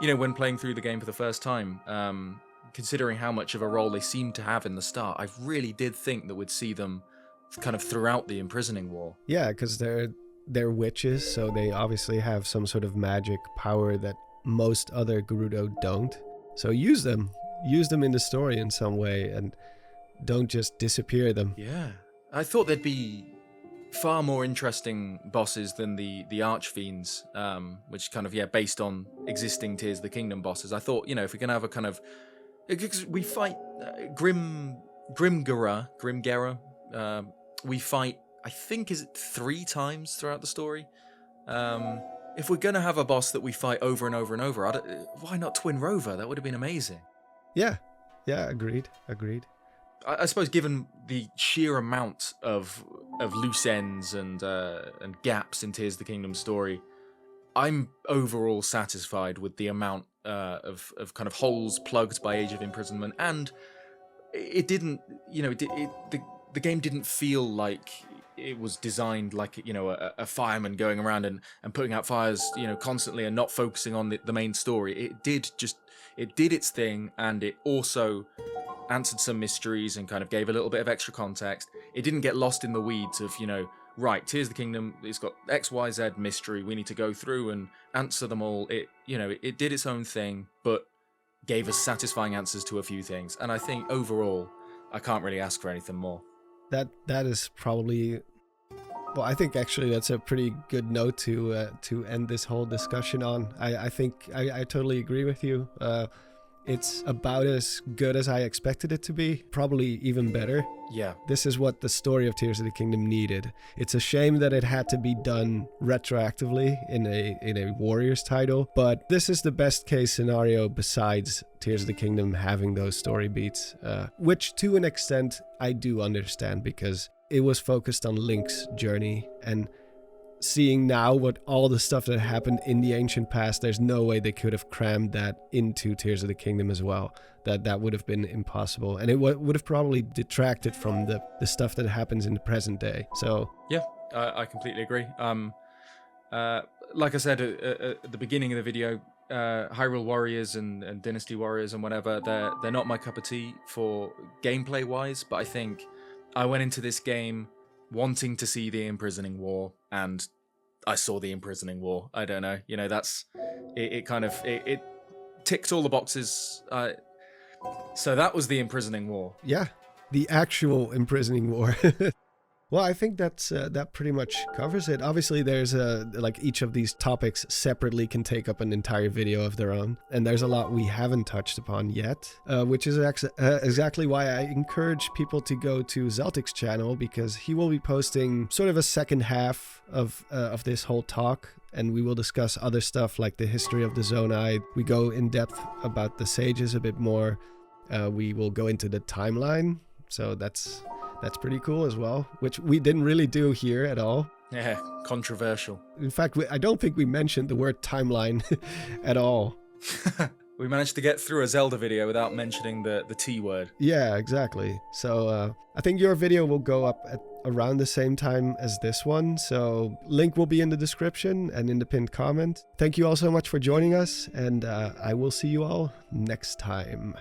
you know, when playing through the game for the first time, considering how much of a role they seemed to have in the start, I really did think that we'd see them kind of throughout the Imprisoning War. Yeah, because they're witches, so they obviously have some sort of magic power that most other Gerudo don't. So use them in the story in some way, and don't just disappear them. Yeah, I thought there'd be far more interesting bosses than the Archfiends, which kind of, based on existing Tears of the Kingdom bosses. I thought, you know, if we can have a kind of, because we fight Grimgera, we fight, I think, is it 3 times throughout the story? If we're gonna have a boss that we fight over and over and over, why not Twin Rover? That would have been amazing. Yeah, agreed. I suppose, given the sheer amount of loose ends and gaps in Tears of the Kingdom story, I'm overall satisfied with the amount of kind of holes plugged by Age of Imprisonment, and it didn't, you know, the game didn't feel like it was designed like, you know, a fireman going around and putting out fires, you know, constantly and not focusing on the main story. It did its thing, and it also answered some mysteries and kind of gave a little bit of extra context. It didn't get lost in the weeds of, you know, right, Tears of the Kingdom, it's got XYZ mystery, we need to go through and answer them all. It did its own thing, but gave us satisfying answers to a few things. And I think overall, I can't really ask for anything more. That is probably... Well, I think actually that's a pretty good note to end this whole discussion on. I think I totally agree with you. It's about as good as I expected it to be, probably even better. Yeah. This is what the story of Tears of the Kingdom needed. It's a shame that it had to be done retroactively in a Warriors title, but this is the best case scenario besides Tears of the Kingdom having those story beats, which to an extent I do understand, because it was focused on Link's journey, and seeing now what all the stuff that happened in the ancient past, there's no way they could have crammed that into Tears of the Kingdom as well. That would have been impossible, and it would have probably detracted from the stuff that happens in the present day. So yeah, I completely agree. Like I said at the beginning of the video, Hyrule Warriors and Dynasty Warriors and whatever, they're not my cup of tea for gameplay wise, but I think I went into this game wanting to see the Imprisoning War, and I saw the Imprisoning War. I don't know, you know, that's it. It ticked all the boxes. So that was the Imprisoning War. Yeah, the actual Imprisoning War. Well, I think that pretty much covers it. Obviously, there's like each of these topics separately can take up an entire video of their own, and there's a lot we haven't touched upon yet, which is exactly why I encourage people to go to Zeltik's channel, because he will be posting sort of a second half of this whole talk, and we will discuss other stuff like the history of the Zonai. We go in depth about the sages a bit more. We will go into the timeline, so that's pretty cool as well, which we didn't really do here at all. Yeah, controversial. In fact, I don't think we mentioned the word timeline at all. We managed to get through a Zelda video without mentioning the T word. Yeah, exactly. So I think your video will go up at around the same time as this one, so link will be in the description and in the pinned comment. Thank you all so much for joining us, and I will see you all next time.